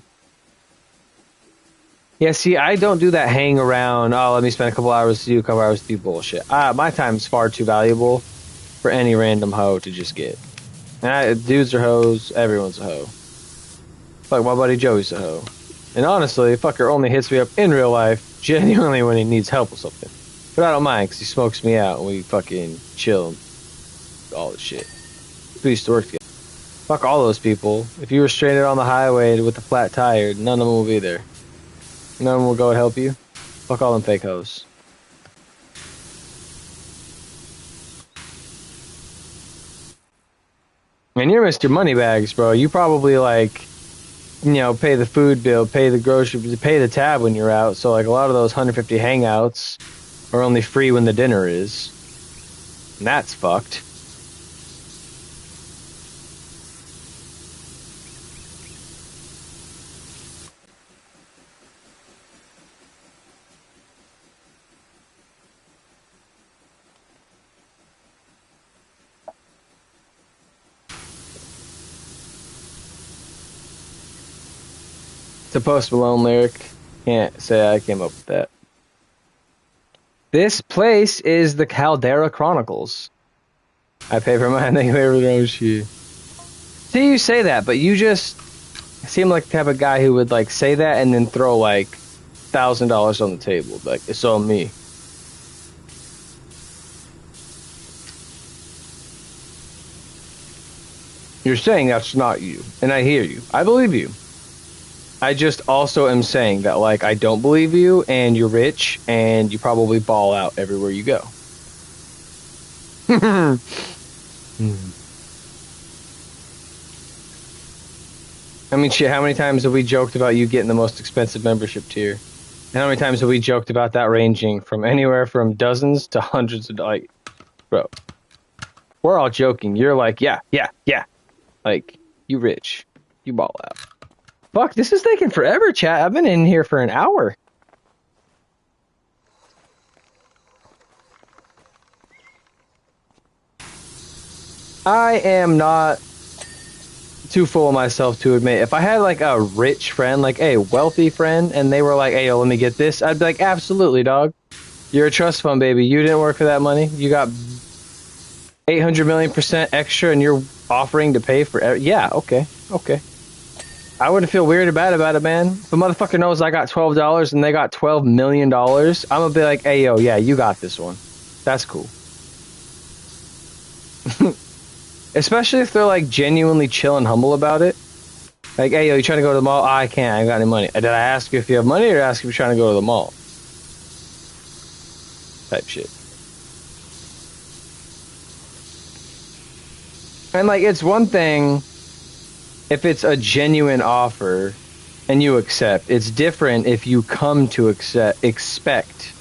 Yeah, see, I don't do that hang around, oh, let me spend a couple hours to do, a couple hours to do bullshit. My time's far too valuable for any random hoe to just get. And dudes are hoes, everyone's a hoe. Fuck, my buddy Joey's a hoe. And honestly, fucker only hits me up in real life, genuinely when he needs help with something. But I don't mind, because he smokes me out and we fucking chill and all this shit. We used to work together. Fuck all those people. If you were stranded on the highway with a flat tire, none of them will be there. None of them will go and help you. Fuck all them fake hoes. And you're Mr. Moneybags, bro. You probably like, you know, pay the food bill, pay the grocery, pay the tab when you're out. So like a lot of those 150 hangouts are only free when the dinner is. And that's fucked. It's a Post Malone lyric. Can't say I came up with that. This place is the Caldera Chronicles. I pay for mine. They pay for their own shit. See, you say that, but you just seem like the type of guy who would like say that and then throw like $1,000 on the table. Like, it's on me. You're saying that's not you, and I hear you. I believe you. I just also am saying that, like, I don't believe you, and you're rich, and you probably ball out everywhere you go. I mean, shit, how many times have we joked about you getting the most expensive membership tier? And how many times have we joked about that ranging from anywhere from dozens to hundreds of, like, bro. We're all joking. You're like, yeah. Like, you rich. You ball out. Fuck, this is taking forever, chat. I've been in here for an hour. I am not too full of myself to admit. If I had like a rich friend, like a wealthy friend, and they were like, hey, yo, let me get this, I'd be like, absolutely, dog. You're a trust fund, baby. You didn't work for that money. You got 800 million% extra and you're offering to pay for it. Yeah, okay. I wouldn't feel weird about it, man. If a motherfucker knows I got $12 and they got $12 million, I'm gonna be like, hey, yo, yeah, you got this one. That's cool. Especially if they're like genuinely chill and humble about it. Like, hey, yo, you trying to go to the mall? Oh, I can't. I ain't got any money. Did I ask you if you have money or ask if you're trying to go to the mall? Type shit. And like, it's one thing if it's a genuine offer and you accept. It's different if you come to expect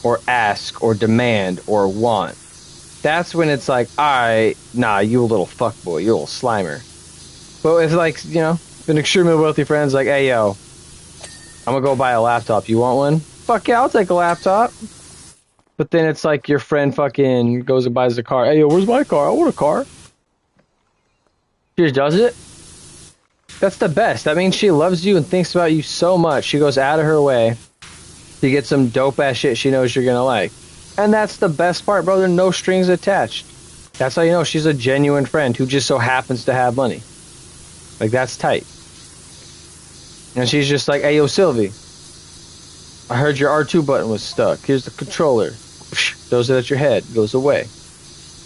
or ask or demand or want. That's when it's like, alright, nah, you a little fuckboy, you a little slimer. But if like, you know, an extremely wealthy friend's like, hey, yo, I'm gonna go buy a laptop. You want one? Fuck yeah, I'll take a laptop. But then it's like your friend fucking goes and buys a car. Hey, yo, where's my car? I want a car. She just does it. That's the best. That means she loves you and thinks about you so much. She goes out of her way to get some dope ass shit she knows you're gonna like. And that's the best part, bro. There are no strings attached. That's how you know she's a genuine friend who just so happens to have money. Like, that's tight. And she's just like, hey, yo, Sylvie, I heard your R2 button was stuck. Here's the controller. Throws it at your head. Goes away.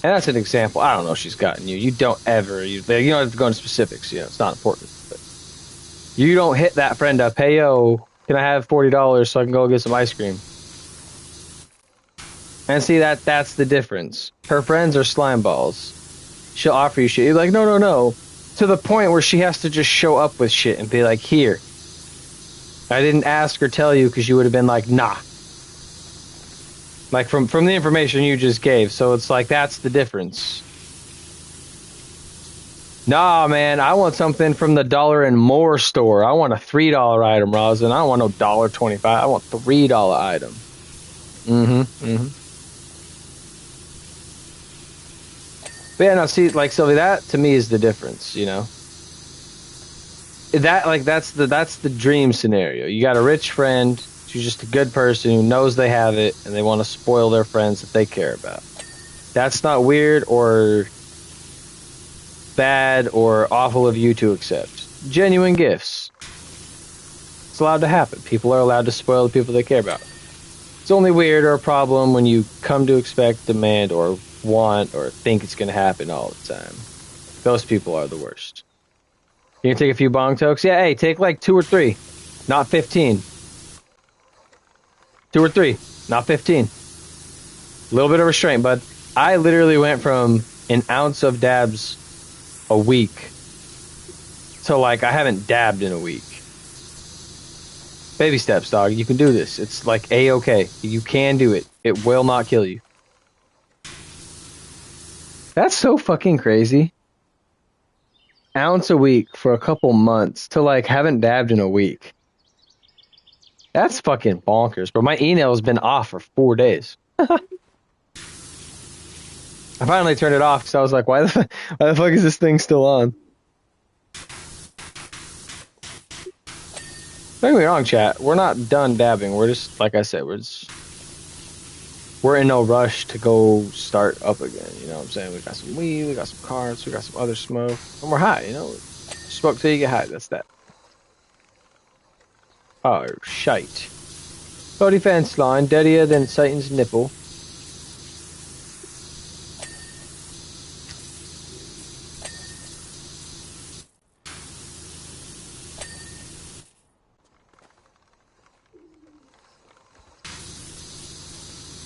And that's an example. I don't know if she's gotten you. You don't ever. You don't have to go into specifics. You know, it's not important. But you don't hit that friend up. Hey, yo, can I have $40 so I can go get some ice cream? And see, that's the difference. Her friends are slime balls. She'll offer you shit. You're like, no. To the point where she has to just show up with shit and be like, here. I didn't ask or tell you because you would have been like, nah. Like, from the information you just gave. So it's like, that's the difference. Nah, man, I want something from the Dollar and More store. I want a $3 item, Rosin. I don't want no $1.25. I want $3 item. But yeah, no, see, like, Sylvie, that to me is the difference, you know? That's the dream scenario. You got a rich friend, she's just a good person who knows they have it, and they want to spoil their friends that they care about. That's not weird or bad or awful of you to accept. Genuine gifts. It's allowed to happen. People are allowed to spoil the people they care about. It's only weird or a problem when you come to expect, demand, or want, or think it's going to happen all the time. Those people are the worst. You can take a few bong tokes? Yeah, hey, take like 2 or 3. Not 15. 2 or 3. Not 15. A little bit of restraint, bud. I literally went from an ounce of dabs a week to like I haven't dabbed in a week. Baby steps, dog. You can do this. It's like A-okay. You can do it. It will not kill you. That's so fucking crazy. Ounce a week for a couple months to like haven't dabbed in a week. That's fucking bonkers, bro. My e-nail's been off for 4 days. I finally turned it off because I was like, why the fuck is this thing still on? Don't get me wrong, chat. We're not done dabbing. We're just, like I said, we're in no rush to go start up again. You know what I'm saying? We got some weed, we got some cards, we got some other smoke, and we're high, you know? Smoke till you get high. That's that. Oh, shite. Body fence line, deadier than Satan's nipple.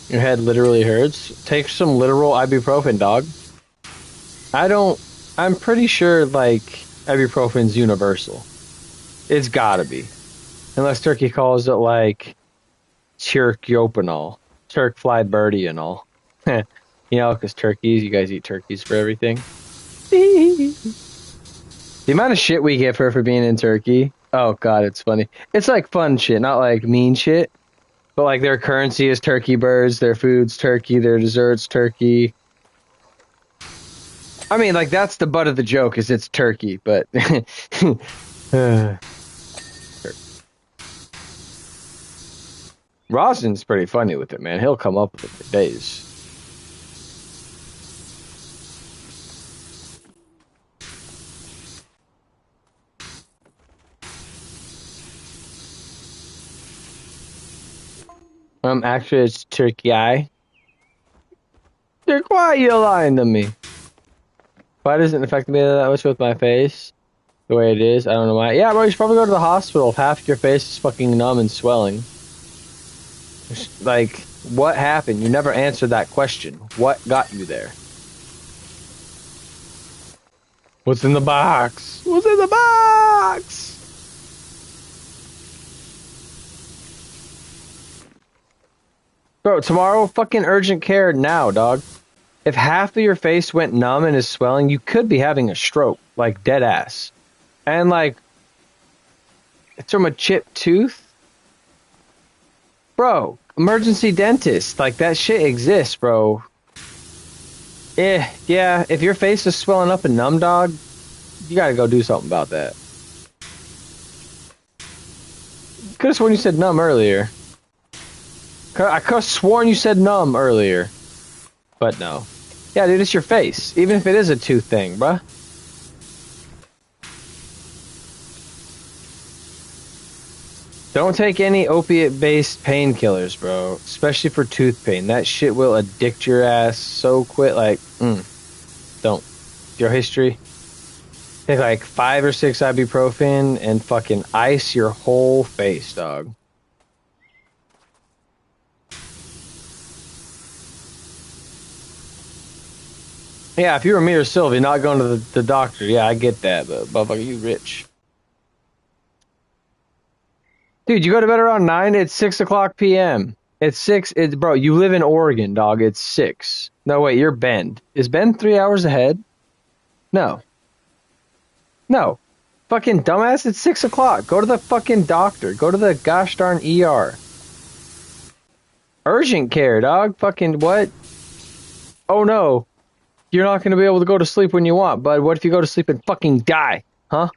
Your head literally hurts. Take some literal ibuprofen, dog. I'm pretty sure, like, ibuprofen's universal. It's gotta be. Unless Turkey calls it, like, Turkyopanol. Turk fly birdie and all. You know, because turkeys, you guys eat turkeys for everything. The amount of shit we get for being in Turkey. Oh, God, it's funny. It's like fun shit, not like mean shit. But like their currency is turkey birds, their food's turkey, their dessert's turkey. I mean, like that's the butt of the joke is it's turkey, but Rosin's pretty funny with it, man. He'll come up with it for days. Actually, it's turkey eye. Dick, why are you lying to me? Why doesn't it affect me that much with my face? The way it is, I don't know why. Yeah, bro, you should probably go to the hospital if half your face is fucking numb and swelling. Like, what happened? You never answered that question. What got you there? What's in the box? What's in the box? Bro, tomorrow, fucking urgent care now, dog. If half of your face went numb and is swelling, you could be having a stroke, like dead ass. And like, it's from a chipped tooth? Bro, emergency dentist, like that shit exists, bro. Yeah, if your face is swelling up and numb, dog, you gotta go do something about that. Could have sworn you said numb earlier. I could have sworn you said numb earlier. But no. Yeah, dude, it's your face. Even if it is a tooth thing, bruh. Don't take any opiate-based painkillers, bro. Especially for tooth pain. That shit will addict your ass so quick. Like, don't. Your history. Take like 5 or 6 ibuprofen and fucking ice your whole face, dog. Yeah, if you were me or Sylvie, not going to the doctor, yeah, I get that, but motherfucker, you rich. Dude, you go to bed around 9, it's 6 o'clock p.m. It's 6, bro, you live in Oregon, dog, it's 6. No, wait, you're Bend. Is Bend 3 hours ahead? No. No. Fucking dumbass, it's 6 o'clock. Go to the fucking doctor. Go to the gosh darn ER. Urgent care, dog. Fucking what? Oh no. You're not going to be able to go to sleep when you want, but what if you go to sleep and fucking die? Huh?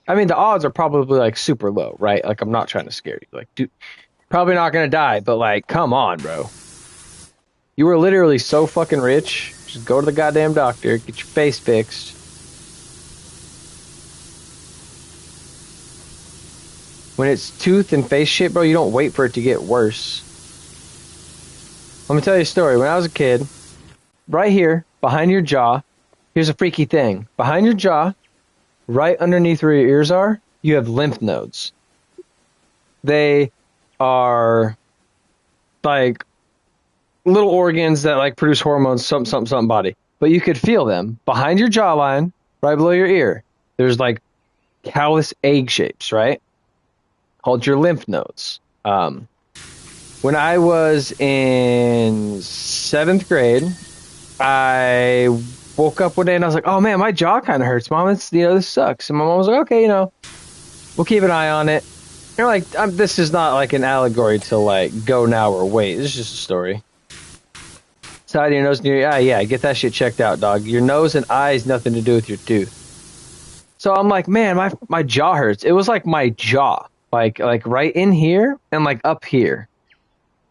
I mean, the odds are probably like super low, right? Like, I'm not trying to scare you. Like, dude, probably not going to die, but like, come on, bro. You were literally so fucking rich. Just go to the goddamn doctor, get your face fixed. When it's tooth and face shit, bro, you don't wait for it to get worse. Let me tell you a story. When I was a kid, right here, behind your jaw, Here's a freaky thing. Behind your jaw, right underneath where your ears are, you have lymph nodes. They are like little organs that like produce hormones, something body. But you could feel them behind your jawline, right below your ear. There's like callus egg shapes, right? Called your lymph nodes. When I was in 7th grade, I woke up one day and I was like, "Oh man, my jaw kind of hurts, Mom. It's this sucks." And my mom was like, "Okay, we'll keep an eye on it." You're like, "This is not like an allegory to like go now or wait. This is just a story." Side of your nose near your eye, yeah, get that shit checked out, dog. Your nose and eyes nothing to do with your tooth. So I'm like, man, my jaw hurts. It was like my jaw, like right in here and like up here.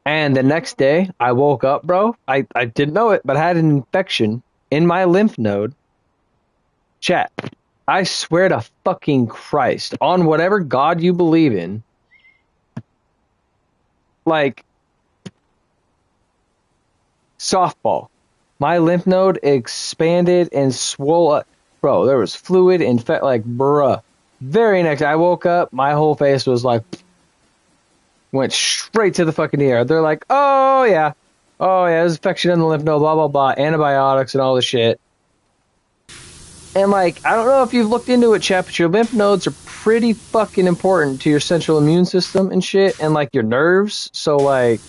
And the next day, I woke up, bro. I didn't know it, but I had an infection in my lymph node. Chat. I swear to fucking Christ, on whatever God you believe in, like, softball. My lymph node expanded and swole up. Bro, there was fluid and fat, like, bruh. Very next, I woke up, my whole face was like, went straight to the fucking ear. They're like, oh yeah, there's infection in the lymph node, blah, blah, blah, antibiotics and all this shit. And like, I don't know if you've looked into it, chat, but your lymph nodes are pretty fucking important to your central immune system and shit, and like your nerves. So like,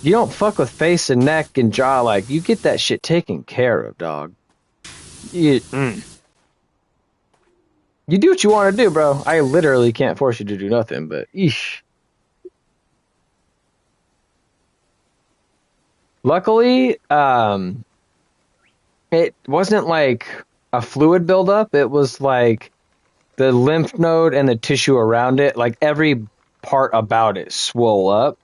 you don't fuck with face and neck and jaw. Like, you get that shit taken care of, dog. You do what you want to do, bro. I literally can't force you to do nothing, but eesh. Luckily, it wasn't like a fluid buildup. It was like the lymph node and the tissue around it, like every part about it swole up.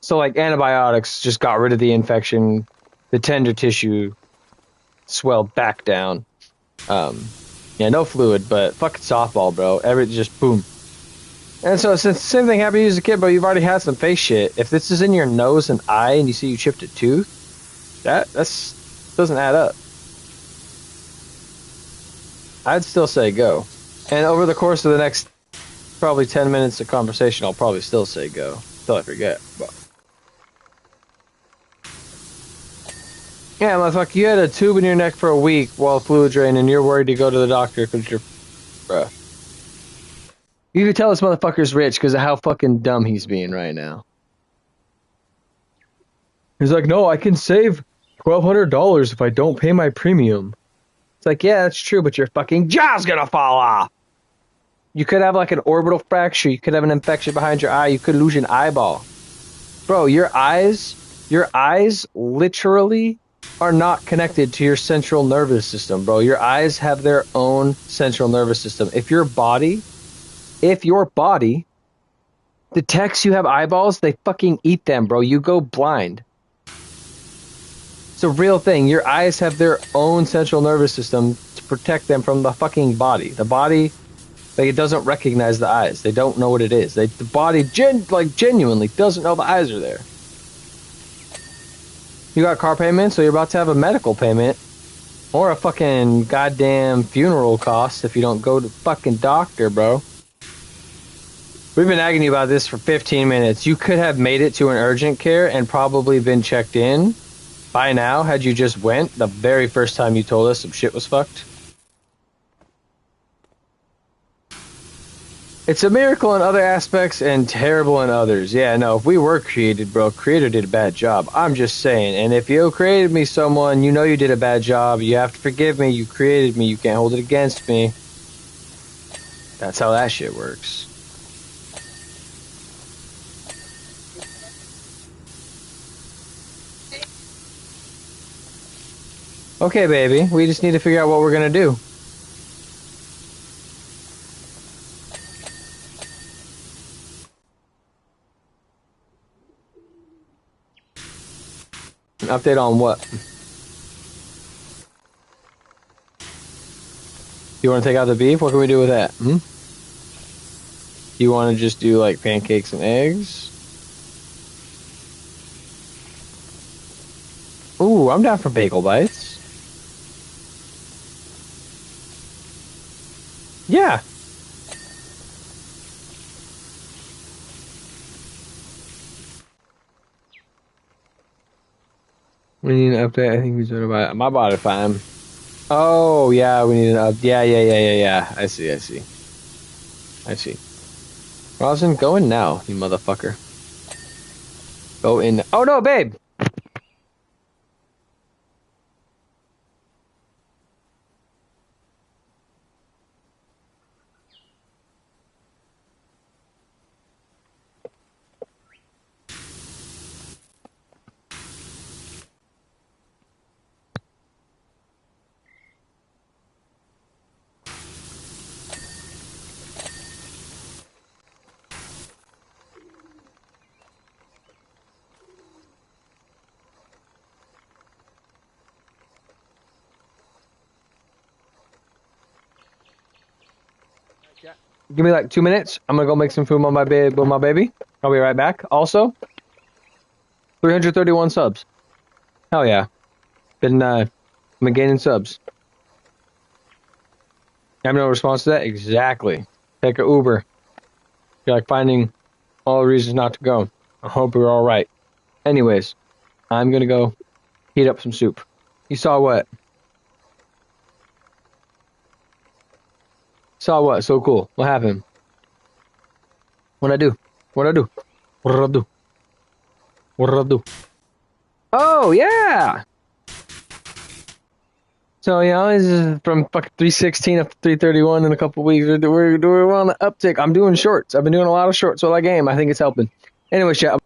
So like antibiotics just got rid of the infection. The tender tissue swelled back down. Yeah, no fluid, but fucking softball, bro. Everything just boom. And so since the same thing happened to you as a kid, bro, you've already had some face shit. If this is in your nose and eye and you see you chipped a tooth, that's doesn't add up. I'd still say go. And over the course of the next probably 10 minutes of conversation, I'll probably still say go. Until I forget. But yeah, motherfucker, you had a tube in your neck for a week while fluid drained and you're worried to go to the doctor because you're... Bruh. You can tell this motherfucker's rich because of how fucking dumb he's being right now. He's like, no, I can save $1,200 if I don't pay my premium. It's like, yeah, that's true, but your fucking jaw's gonna fall off. You could have like an orbital fracture. You could have an infection behind your eye. You could lose an eyeball. Bro, your eyes literally are not connected to your central nervous system, bro. Your eyes have their own central nervous system. If your body detects you have eyeballs, they fucking eat them, bro. You go blind. It's a real thing. Your eyes have their own central nervous system to protect them from the fucking body. The body, like, it doesn't recognize the eyes. They don't know what it is. The body genuinely doesn't know the eyes are there. You got car payment, so you're about to have a medical payment. Or a fucking goddamn funeral cost if you don't go to the fucking doctor, bro. We've been nagging you about this for 15 minutes. You could have made it to an urgent care and probably been checked in by now had you just went the very first time you told us some shit was fucked. It's a miracle in other aspects and terrible in others. Yeah, no, if we were created, bro, Creator did a bad job. I'm just saying. And if you created me someone, you know you did a bad job. You have to forgive me. You created me. You can't hold it against me. That's how that shit works. Okay, baby. We just need to figure out what we're gonna do. An update on what? You want to take out the beef? What can we do with that? You want to just do like pancakes and eggs? Ooh, I'm down for bagel bites. Yeah. We need an update. I think we should about my body fine. Oh yeah, we need an up. Yeah. I see. I see. Rosin, go in now, you motherfucker. Go in. Oh no, babe. Give me like 2 minutes. I'm gonna go make some food with my baby. I'll be right back. Also, 331 subs. Hell yeah. Been gaining subs. I have no response to that? Exactly. Take a Uber. You're like finding all the reasons not to go. I hope you're alright. Anyways, I'm gonna go heat up some soup. You saw what? Saw what? So cool. What happened? What'd I do? What'd I do? What'd I do? What'd I do? Oh yeah! So, this is from fucking 316 up to 331 in a couple weeks. We're on the uptick. I'm doing shorts. I've been doing a lot of shorts with that game. I think it's helping. Anyway, chat.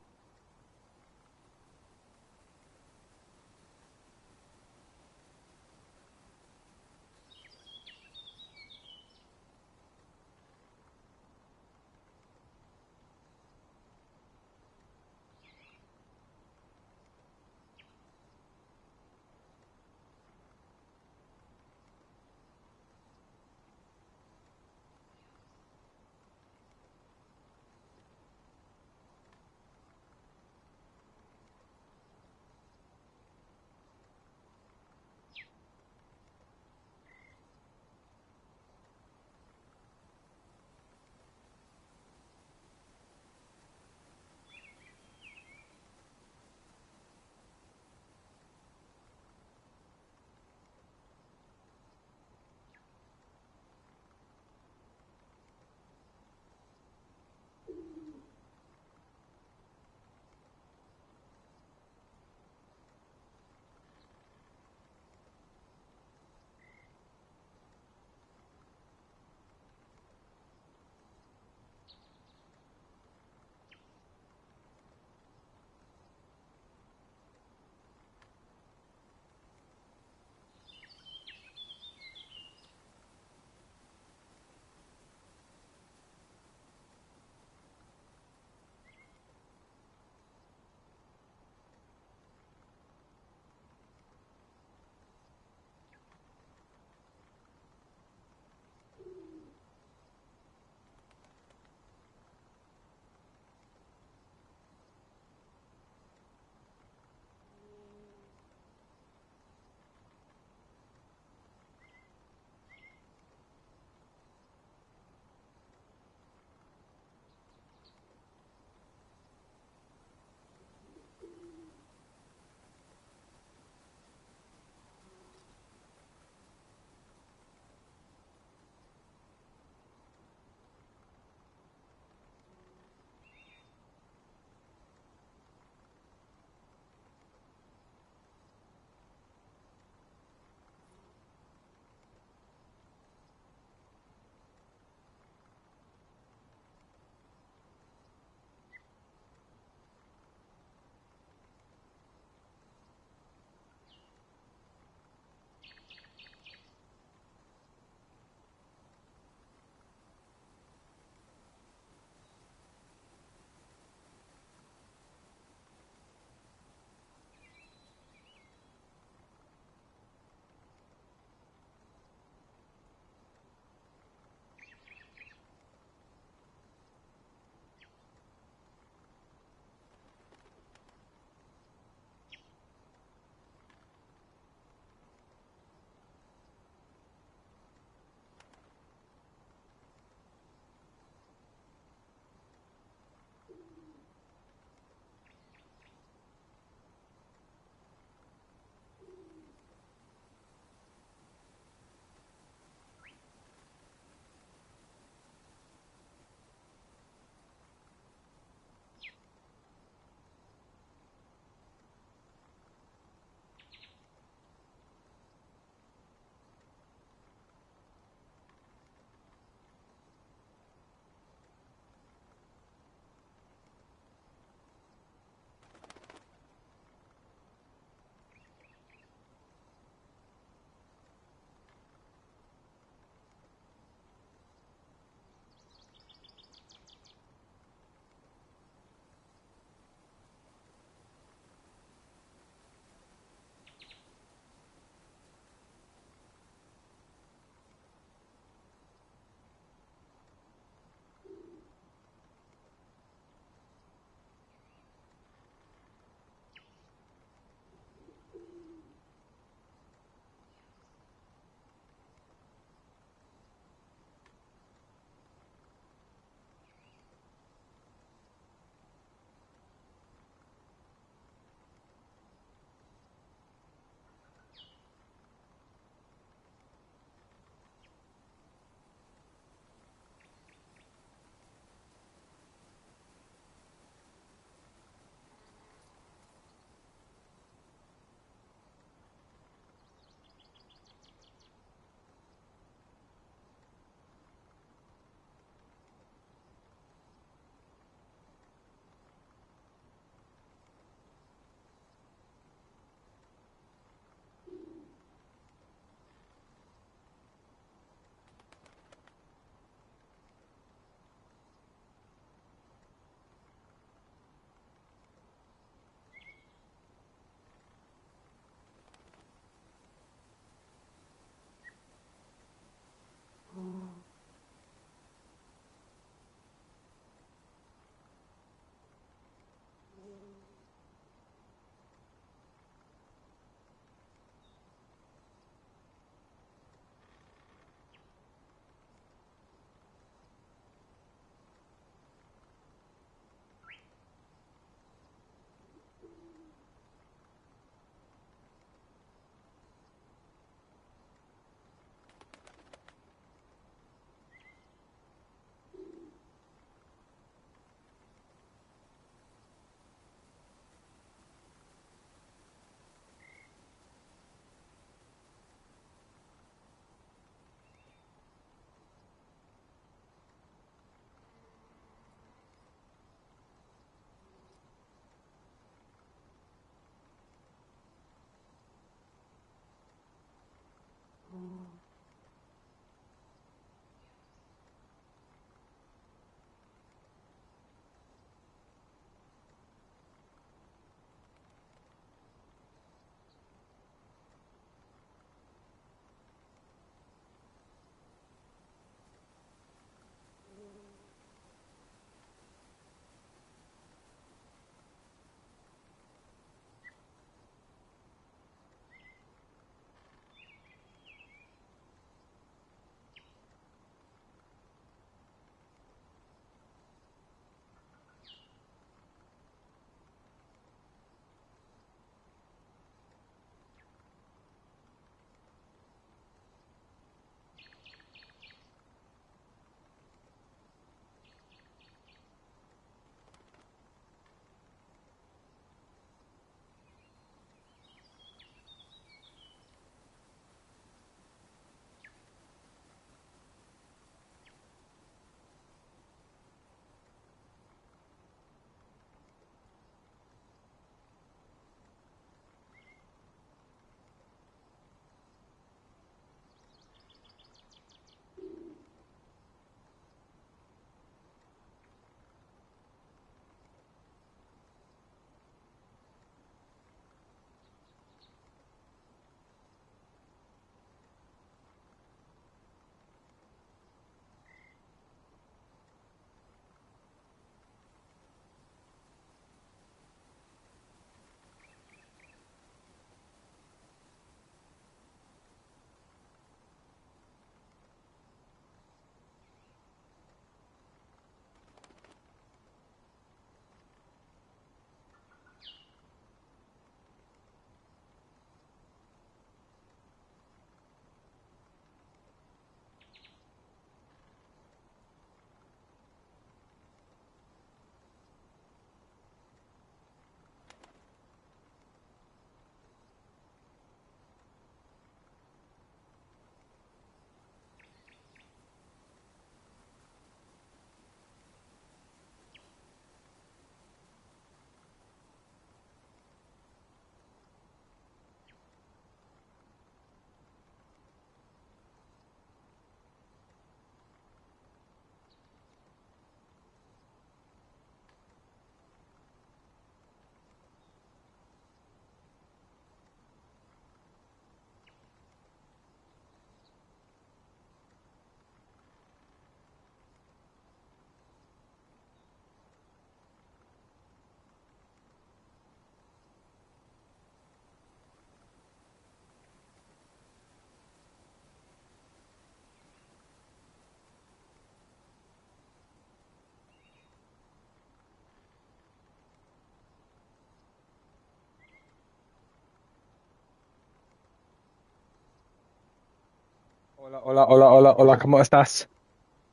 Hola, hola, hola, hola, hola, ¿cómo estás?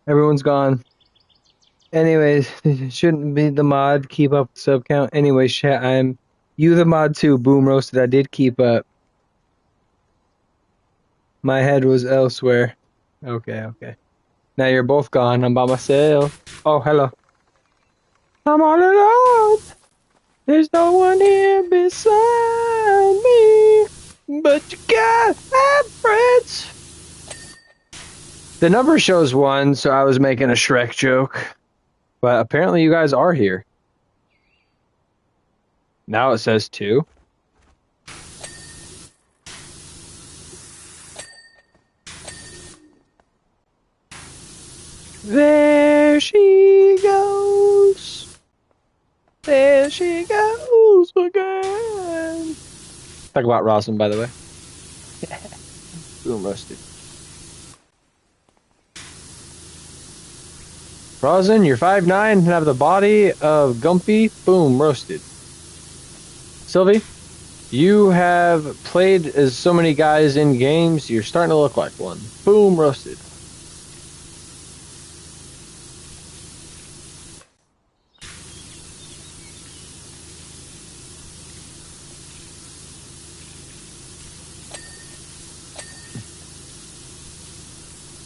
Everyone's gone. Anyways, shouldn't be the mod. Keep up with sub count. Anyways, chat, I'm you the mod too. Boom roasted. I did keep up. My head was elsewhere. Okay, okay. Now you're both gone. I'm by myself. Oh, hello. I'm all alone. There's no one here beside me. But you got friends. The number shows 1, so I was making a Shrek joke. But apparently you guys are here. Now it says 2. There she goes. There she goes again. Talk about Rosin, by the way. Boom roasted. Rosin, you're 5'9" and have the body of Gumpy. Boom roasted. Sylvie, you have played as so many guys in games, you're starting to look like one. Boom roasted.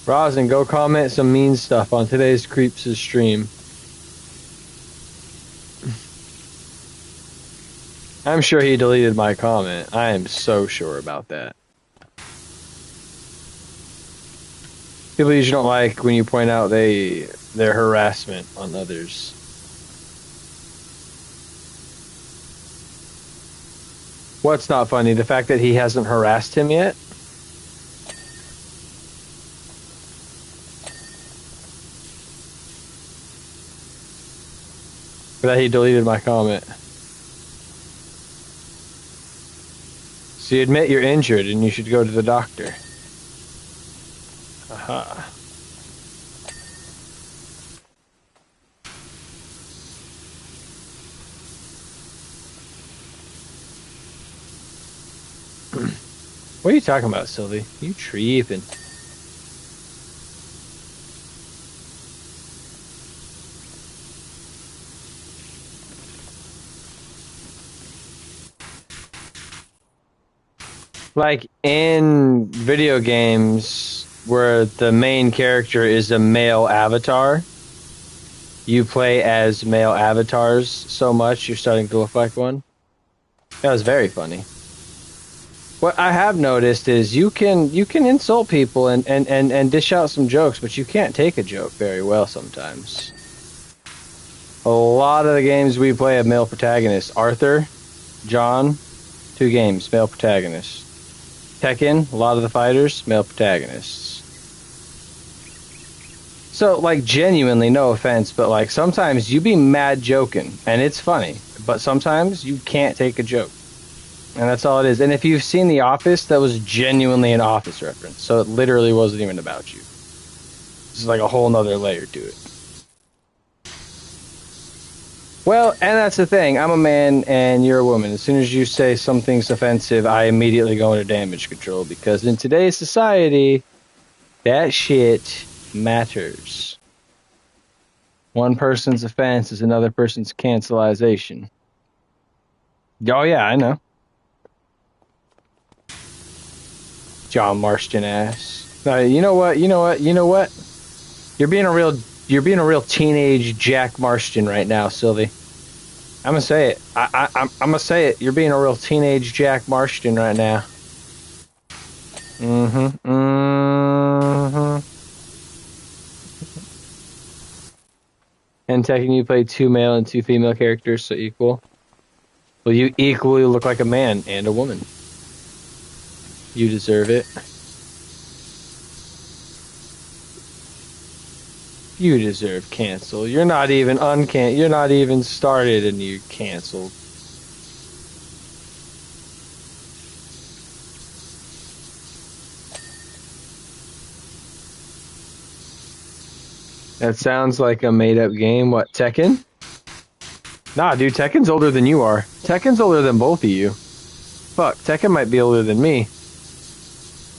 Rosin, go comment some mean stuff on today's Creeps' stream. I'm sure he deleted my comment. I am so sure about that. People usually don't like when you point out their harassment on others. What's not funny? The fact that he hasn't harassed him yet? Or that he deleted my comment. So you admit you're injured and you should go to the doctor. Aha. What are you talking about, Sylvie? You tripping. Like in video games where the main character is a male avatar, you play as male avatars so much you're starting to look like one. That was very funny. What I have noticed is you can insult people and dish out some jokes, but you can't take a joke very well sometimes. A lot of the games we play have male protagonists. Arthur, John, 2 games, male protagonists. Tekken, a lot of the fighters, male protagonists. So, like, genuinely, no offense, but, like, sometimes you be mad joking, and it's funny, but sometimes you can't take a joke. And that's all it is. And if you've seen The Office, that was genuinely an Office reference, so it literally wasn't even about you. This is like a whole nother layer to it. Well, and that's the thing. I'm a man and you're a woman. As soon as you say something's offensive, I immediately go into damage control because in today's society, that shit matters. One person's offense is another person's cancelization. Oh yeah, I know. John Marston ass. You know what? You're being a real teenage Jack Marston right now, Sylvie. I'm gonna say it. I'm gonna say it. You're being a real teenage Jack Marston right now. Mm-hmm. Mm-hmm. And Tekken, you play 2 male and 2 female characters, so equal. Well, you equally look like a man and a woman. You deserve it. You deserve cancel. You're not even You're not even started and you canceled. That sounds like a made-up game. What, Tekken? Nah, dude, Tekken's older than you are. Tekken's older than both of you. Fuck, Tekken might be older than me.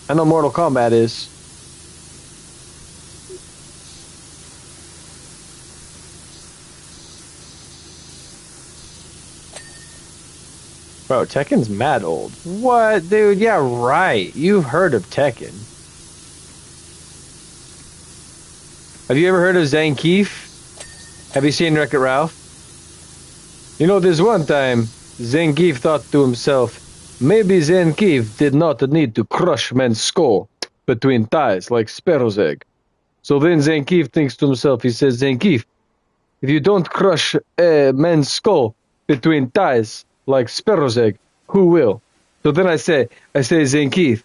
I know Mortal Kombat is. Bro, Tekken's mad old. What, dude? Yeah, right. You've heard of Tekken. Have you ever heard of Zangief? Have you seen Wreck-It Ralph? You know, this one time, Zangief thought to himself, maybe Zangief did not need to crush man's skull between thighs like sparrow's egg. So then Zangief thinks to himself, he says, Zangief, if you don't crush a man's skull between thighs like sparrow's egg, who will? So then I say, Zangief,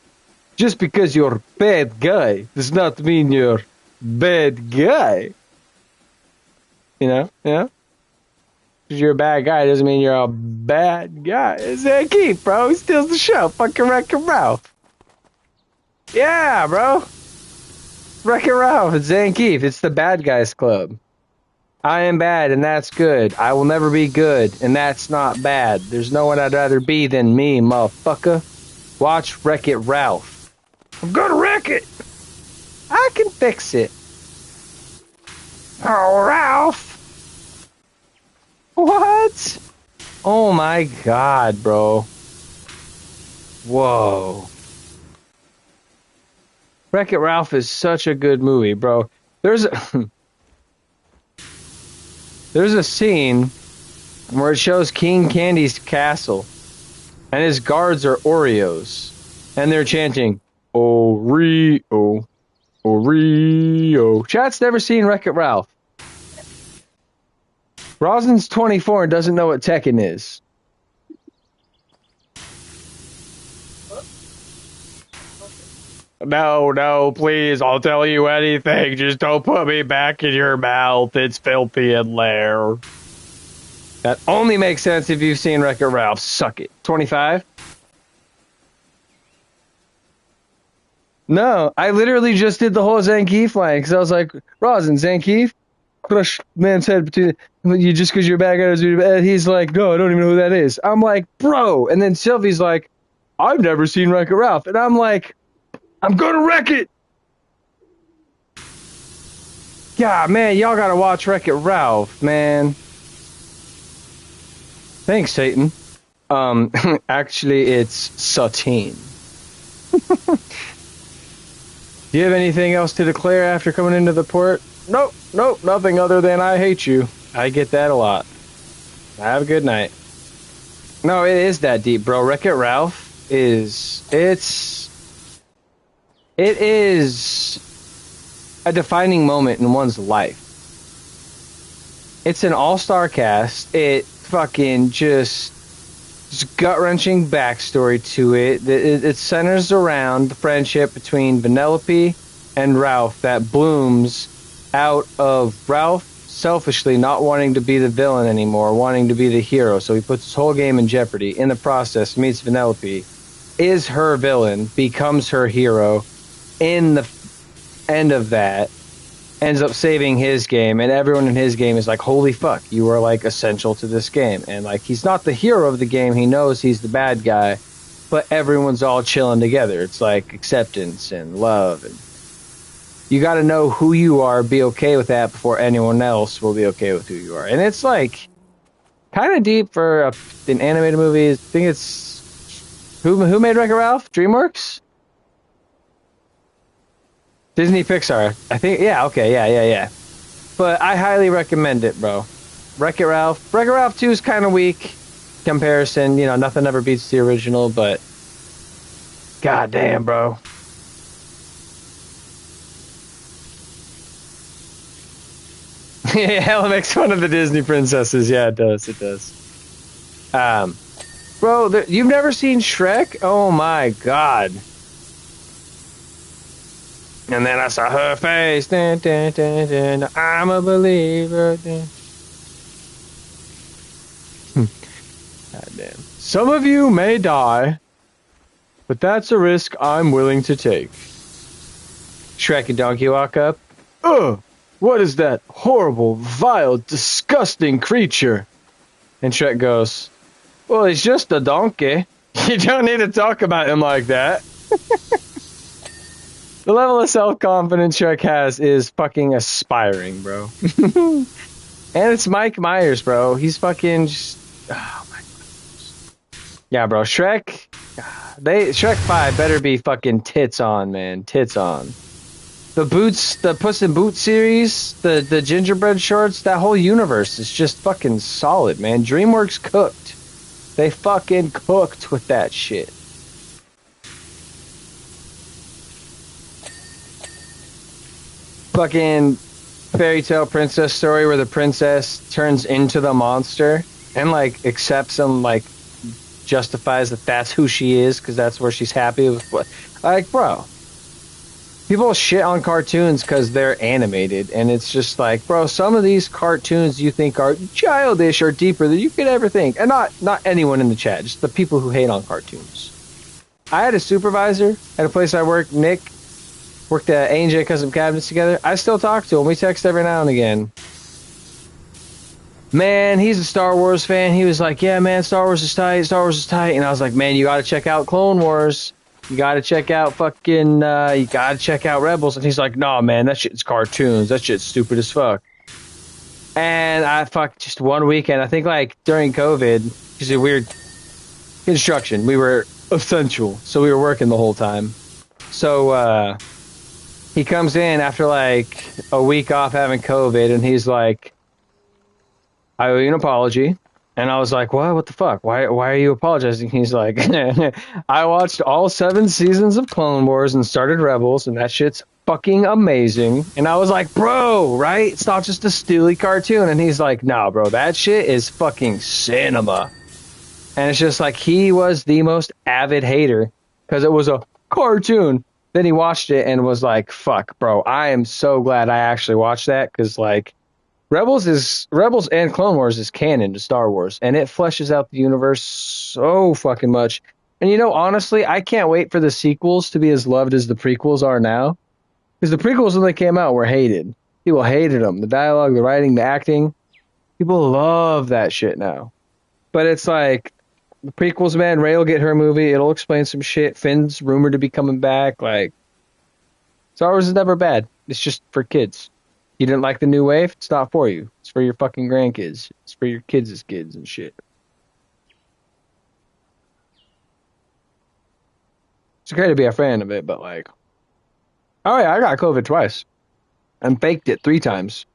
just because you're a bad guy does not mean you're bad guy. You know? Because you're a bad guy doesn't mean you're a bad guy. It's Zangief, bro. He steals the show. Fucking Wreck-It Ralph. Yeah, bro. Wreck-It Ralph. It's Zangief. It's the bad guys club. I am bad, and that's good. I will never be good, and that's not bad. There's no one I'd rather be than me, motherfucker. Watch Wreck-It Ralph. I'm gonna wreck it. I can fix it. Oh, Ralph. What? Oh my god, bro. Whoa. Wreck-It Ralph is such a good movie, bro. There's a scene where it shows King Candy's castle, and his guards are Oreos, and they're chanting, Oreo, Oreo. Chat's never seen Wreck-It Ralph. Rosin's 24 and doesn't know what Tekken is. No, please, I'll tell you anything. Just don't put me back in your mouth. It's filthy in there. That only makes sense if you've seen Wreck-It Ralph. Suck it. 25? No, I literally just did the whole Zangief line because I was like, Rosin, Zangief, crush man's head between you just because you're a bad guy. And he's like, no, I don't even know who that is. I'm like, bro. And then Sylvie's like, I've never seen Wreck-It Ralph. And I'm like, I'm gonna wreck it. Yeah, man, y'all gotta watch Wreck-It Ralph, man. Thanks, Satan. Actually, it's Satine. Do you have anything else to declare after coming into the port? Nope, nothing other than I hate you. I get that a lot. Have a good night. No, it is that deep, bro. Wreck-It Ralph is... It is a defining moment in one's life. It's an all-star cast. It fucking just gut-wrenching backstory to it. It centers around the friendship between Vanellope and Ralph that blooms out of Ralph selfishly not wanting to be the villain anymore, wanting to be the hero. So he puts his whole game in jeopardy. In the process, meets Vanellope, is her villain, becomes her hero. In the end of that, ends up saving his game, and everyone in his game is like, holy fuck, you are like essential to this game. And like, he's not the hero of the game, he knows he's the bad guy, but everyone's all chilling together. It's like acceptance and love, and you got to know who you are, be okay with that before anyone else will be okay with who you are. And it's like kind of deep for an animated movie. I think it's who made Wreck-It Ralph? DreamWorks? Disney Pixar. I think, yeah, okay, yeah. But I highly recommend it, bro. Wreck-It Ralph. Wreck-It Ralph 2 is kind of weak comparison. You know, nothing ever beats the original, but god damn, bro. Yeah, it makes fun of the Disney princesses. Yeah, it does. Bro, you've never seen Shrek? Oh my god. And then I saw her face. Dun, dun, dun, dun, I'm a believer. God damn. Some of you may die, but that's a risk I'm willing to take. Shrek and Donkey walk up. Ugh! What is that horrible, vile, disgusting creature? And Shrek goes, well, he's just a donkey. You don't need to talk about him like that. The level of self-confidence Shrek has is fucking aspiring, bro. And it's Mike Myers, bro. He's fucking just... Oh, my God. Yeah, bro. Shrek 5 better be fucking tits on, man. Tits on. The Puss in Boots series, the gingerbread shorts, that whole universe is just fucking solid, man. DreamWorks cooked. They fucking cooked with that shit. Fucking fairy tale princess story where the princess turns into the monster and like accepts and like justifies that that's who she is because that's where she's happy with what. Like, bro, people shit on cartoons because they're animated, and it's just like, bro, some of these cartoons you think are childish or deeper than you could ever think, and not anyone in the chat, just the people who hate on cartoons. I had a supervisor at a place I worked, Nick, worked at A&J Custom Cabinets together. I still talk to him. We text every now and again. Man, he's a Star Wars fan. He was like, yeah, man, Star Wars is tight. Star Wars is tight. And I was like, man, you got to check out Clone Wars. You got to check out you got to check out Rebels. And he's like, no, man, that shit's cartoons. That shit's stupid as fuck. And I fucked just one weekend. I think like during COVID, because we were construction. We were essential. So we were working the whole time. So he comes in after like a week off having COVID and he's like, I owe you an apology. And I was like, what? What the fuck? Why are you apologizing? He's like, I watched all 7 seasons of Clone Wars and started Rebels, and that shit's fucking amazing. And I was like, bro, right? It's not just a silly cartoon. And he's like, no, bro, that shit is fucking cinema. And it's just like, he was the most avid hater because it was a cartoon. Then he watched it and was like, fuck, bro, I am so glad I actually watched that because, like, Rebels and Clone Wars is canon to Star Wars, and it fleshes out the universe so fucking much. And you know, honestly, I can't wait for the sequels to be as loved as the prequels are now. Because the prequels when they came out were hated. People hated them. The dialogue, the writing, the acting. People love that shit now. But it's like the prequels, man. Rey will get her movie. It'll explain some shit. Finn's rumored to be coming back. Like, Star Wars is never bad. It's just for kids. You didn't like the new wave? It's not for you. It's for your fucking grandkids. It's for your kids' kids and shit. It's great to be a fan of it, but like, oh yeah, I got COVID twice and faked it 3 times.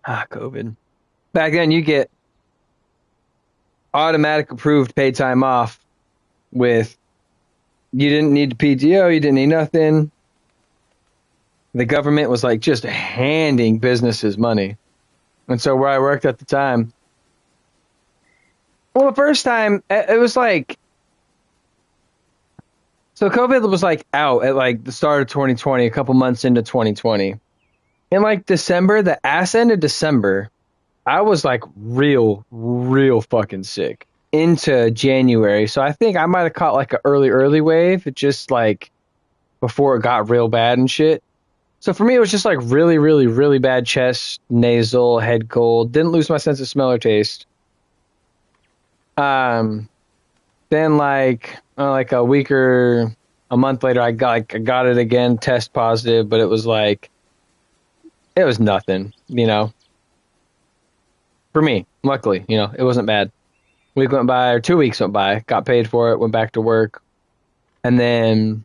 COVID. Back then, you get automatic approved paid time off with, you didn't need PTO, you didn't need nothing. The government was like just handing businesses money. And so where I worked at the time, well, the first time it was like, so COVID was like out at like the start of 2020, a couple months into 2020. In like December, the ass end of December, I was like real fucking sick into January. So I think I might have caught like an early wave. It just like before it got real bad and shit. So for me, it was just like really bad chest, nasal, head cold. Didn't lose my sense of smell or taste. Then like a week or a month later, I got it again, test positive, but it was like, it was nothing, you know. For me, luckily, you know, it wasn't bad. Week went by, or 2 weeks went by, got paid for it, went back to work, and then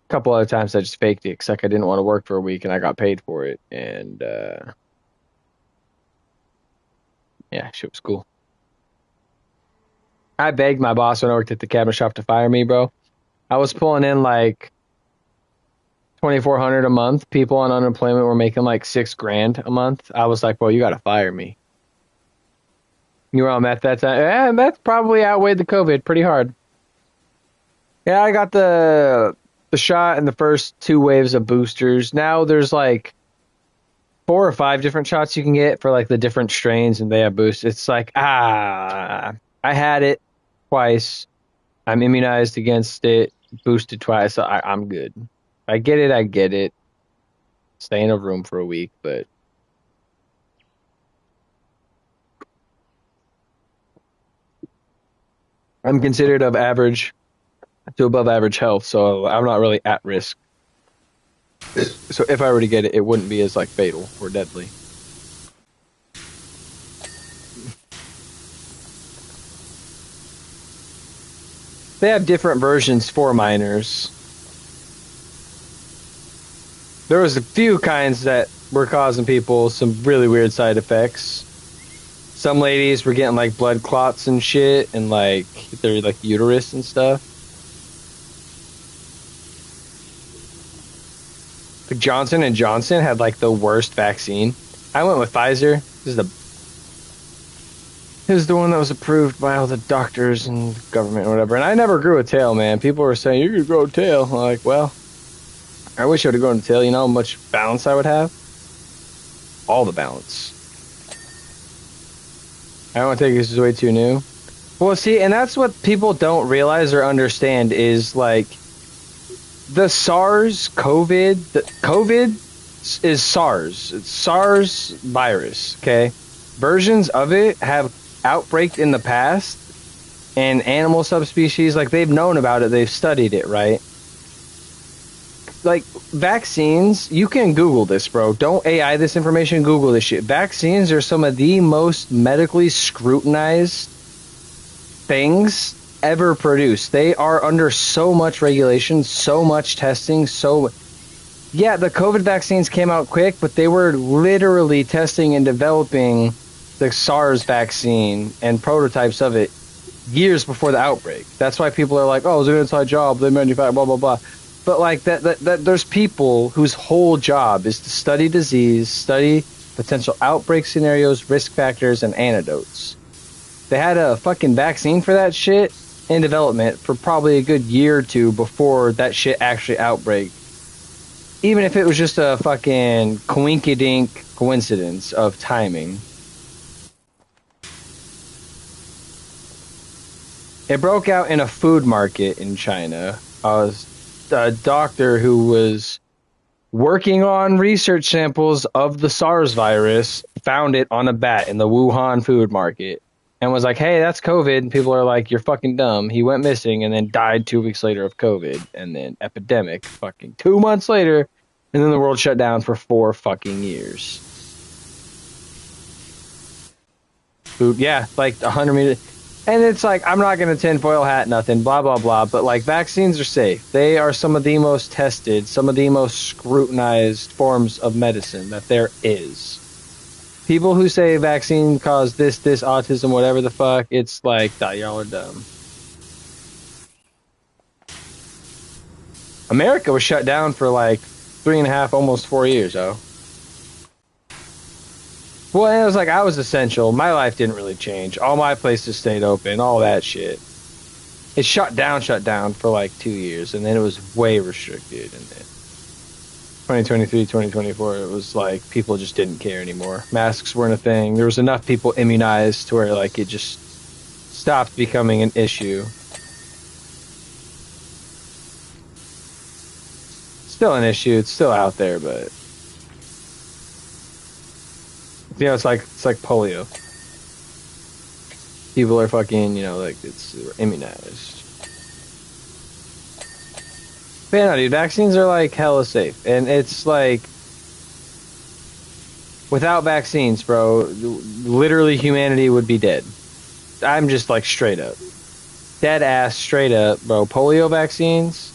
a couple other times I just faked it because like I didn't want to work for a week and I got paid for it, and yeah, shit was cool. I begged my boss when I worked at the cabinet shop to fire me, bro. I was pulling in like 2,400 a month. People on unemployment were making like $6,000 a month. I was like, bro, you gotta fire me. You were on meth that time? Yeah, meth probably outweighed the COVID pretty hard. Yeah, I got the shot in the first 2 waves of boosters. Now there's like 4 or 5 different shots you can get for like the different strains, and they have boosts. It's like, I had it twice. I'm immunized against it, boosted twice. So I'm good. I get it. I get it. Stay in a room for a week, but I'm considered of average to above average health, so I'm not really at risk. So if I were to get it, it wouldn't be as like fatal or deadly. They have different versions for minors. There was a few kinds that were causing people some really weird side effects. Some ladies were getting like blood clots and shit, and like their like uterus and stuff. Like Johnson and Johnson had like the worst vaccine. I went with Pfizer. This is the one that was approved by all the doctors and the government or whatever. And I never grew a tail, man. People were saying you're gonna grow a tail. I'm like, well, I wish I would have grown a tail. You know how much balance I would have? All the balance. I don't want to take this is way too new. Well, see, and that's what people don't realize or understand is like the SARS COVID. The COVID is SARS. It's SARS virus. Okay, versions of it have outbreaked in the past, and animal subspecies like they've known about it. They've studied it, right? Like vaccines, you can Google this, bro. Don't AI this information. Google this shit. Vaccines are some of the most medically scrutinized things ever produced. They are under so much regulation, so much testing, yeah, the COVID vaccines came out quick, but they were literally testing and developing the SARS vaccine and prototypes of it years before the outbreak. That's why people are like, oh, it's an inside job, they manufacture blah blah blah. But like that there's people whose whole job is to study disease, study potential outbreak scenarios, risk factors, and antidotes. They had a fucking vaccine for that shit in development for probably a good year or two before that shit actually outbreak. Even if it was just a fucking coinkydink coincidence of timing. It broke out in a food market in China. A doctor who was working on research samples of the SARS virus found it on a bat in the Wuhan food market and was like, hey, that's COVID. And people are like, you're fucking dumb. He went missing and then died 2 weeks later of COVID. And then epidemic fucking 2 months later. And then the world shut down for 4 fucking years. Food, yeah, like 100 meters. And it's like, I'm not going to tinfoil hat, nothing, blah, blah, blah. But like vaccines are safe. They are some of the most tested, some of the most scrutinized forms of medicine that there is. People who say vaccine caused this, autism, whatever the fuck, it's like, y'all are dumb. America was shut down for like 3.5, almost 4 years, though. Well, and it was like I was essential. My life didn't really change. All my places stayed open, all that shit. It shut down for like 2 years, and then it was way restricted. And then 2023, 2024, it was like people just didn't care anymore. Masks weren't a thing. There was enough people immunized to where like it just stopped becoming an issue. Still an issue. It's still out there, but you know, it's like polio. People are fucking, you know, like it's immunized. But yeah, no, dude, vaccines are like hella safe, and it's like without vaccines, bro, literally humanity would be dead. I'm just like straight up, dead ass, straight up, bro. Polio vaccines,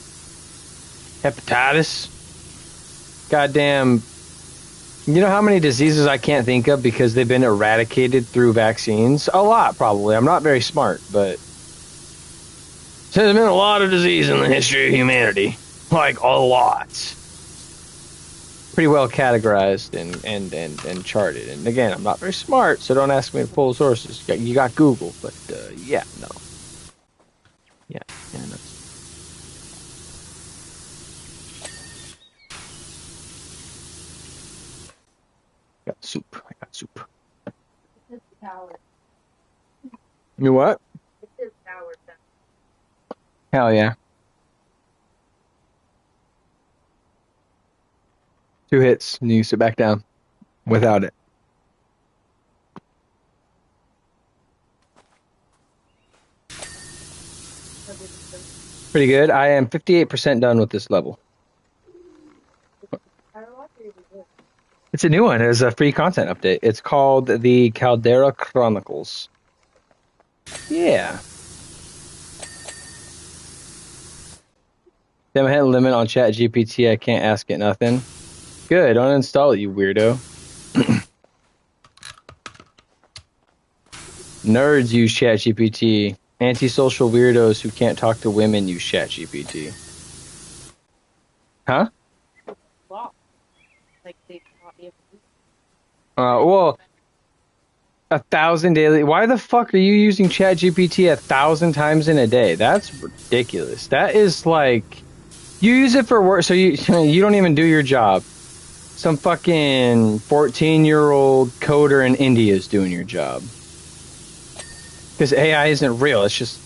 hepatitis, goddamn. You know how many diseases I can't think of because they've been eradicated through vaccines? A lot, probably. I'm not very smart, but there's been a lot of disease in the history of humanity. Like, a lot. Pretty well categorized and charted. And again, I'm not very smart, so don't ask me to pull sources. You got Google, but yeah, no. Yeah, no. I got soup. It's sour. You what? It's sour. Hell yeah. 2 hits, and you sit back down without it. Pretty good. I am 58% done with this level. It's a new one. It's a free content update. It's called the Caldera Chronicles. Yeah. Damn, I had a limit on Chat GPT. I can't ask it nothing. Good. Uninstall it, you weirdo. Nerds use Chat GPT. Antisocial weirdos who can't talk to women use Chat GPT. Huh? Wow. Like they not able to. Well, 1,000 daily. Why the fuck are you using Chat GPT 1,000 times in a day? That's ridiculous. That is like you use it for work, so you you don't even do your job. Some fucking 14-year-old coder in India is doing your job. Because AI isn't real. It's just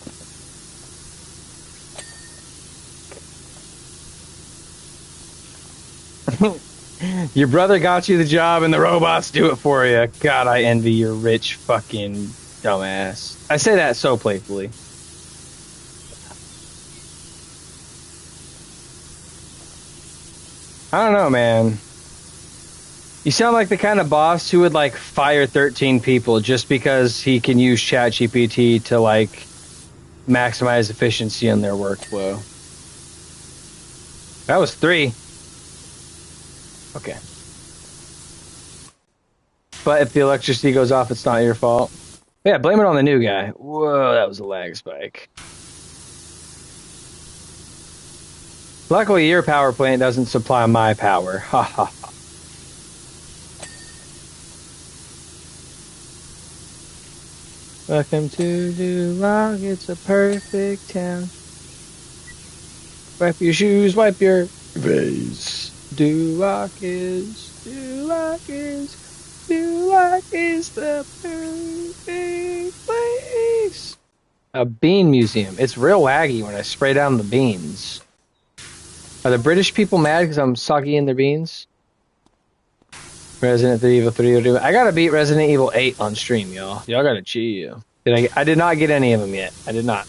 your brother got you the job and the robots do it for you. God, I envy your rich fucking dumbass. I say that so playfully. I don't know, man. You sound like the kind of boss who would like fire 13 people just because he can use ChatGPT to like maximize efficiency in their workflow. That was 3. Okay. But if the electricity goes off, it's not your fault. Yeah, blame it on the new guy. Whoa, that was a lag spike. Luckily, your power plant doesn't supply my power. Ha ha ha. Welcome to Duloc. It's a perfect town. Wipe your shoes, wipe your face. Duloc is the perfect place. A bean museum. It's real laggy when I spray down the beans. Are the British people mad because I'm soggy in their beans? Resident Evil 3. I gotta beat Resident Evil 8 on stream, y'all. Y'all gotta chill. I did not get any of them yet. I did not.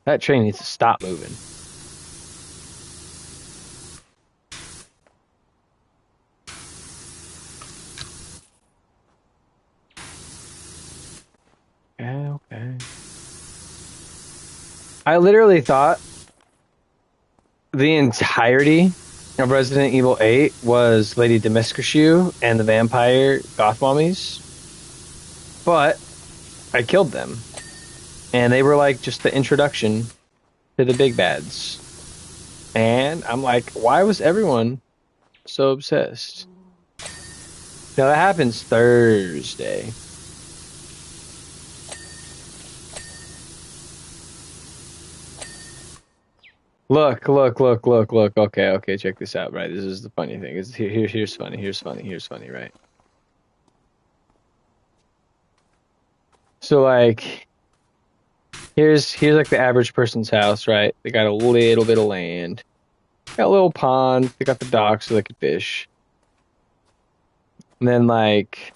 That train needs to stop moving. Okay. I literally thought the entirety of Resident Evil 8 was Lady Dimitrescu and the vampire goth mummies, but I killed them, and they were like just the introduction to the big bads. And I'm like, why was everyone so obsessed? Now that happens Thursday. Look. Okay, check this out, right? This is the funny thing. Here's funny, right? So like here's like the average person's house, right? They got a little bit of land. Got a little pond, they got the dock so they could fish. And then like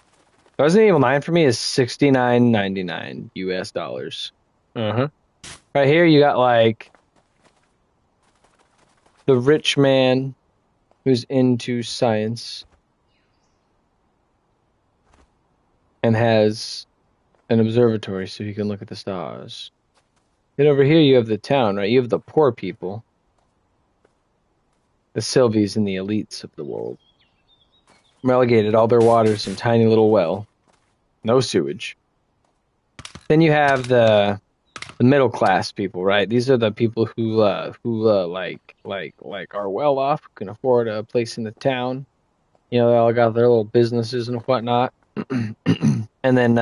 Resident Evil 9 for me is $69.99 US dollars. Uh-huh. Right here you got like the rich man who's into science and has an observatory so he can look at the stars. Then over here you have the town, right? You have the poor people, the Sylvies and the elites of the world. Relegated all their water to some tiny little well. No sewage. Then you have the middle class people, right? These are the people who like are well off, who can afford a place in the town. You know, they all got their little businesses and whatnot. And then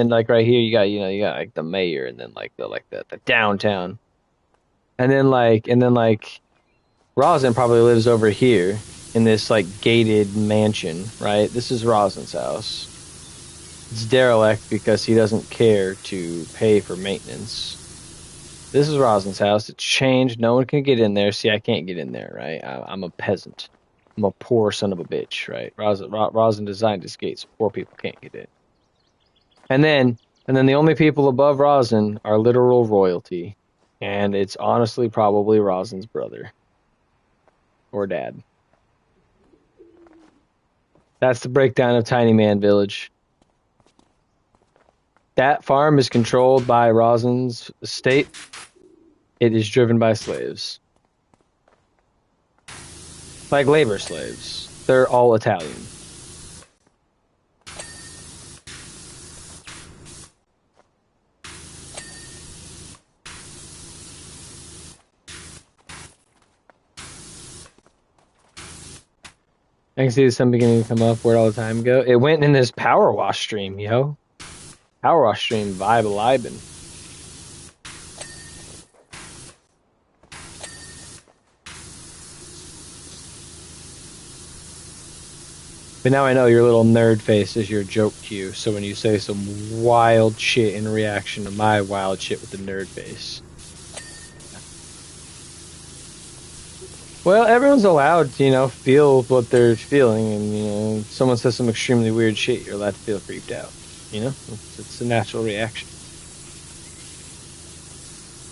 like right here you got like the mayor, and then like the downtown. And then like Rosin probably lives over here in this like gated mansion, right? This is Rosin's house. It's derelict because he doesn't care to pay for maintenance. This is Rosin's house. It's changed. No one can get in there. See, I can't get in there, right? I'm a peasant. I'm a poor son of a bitch, right? Rosin designed his gate so poor people can't get in. And then the only people above Rosin are literal royalty. And it's honestly probably Rosin's brother. or dad. That's the breakdown of Tiny Man Village. That farm is controlled by Rosin's estate. It is driven by slaves. Like labor slaves. They're all Italian. I can see the sun beginning to come up. Where'd all the time go? It went in this power wash stream, yo. Power wash stream vibe libin. But now I know your little nerd face is your joke cue, so when you say some wild shit in reaction to my wild shit with the nerd face. Well, everyone's allowed to, feel what they're feeling, and, if someone says some extremely weird shit, you're allowed to feel creeped out, It's a natural reaction.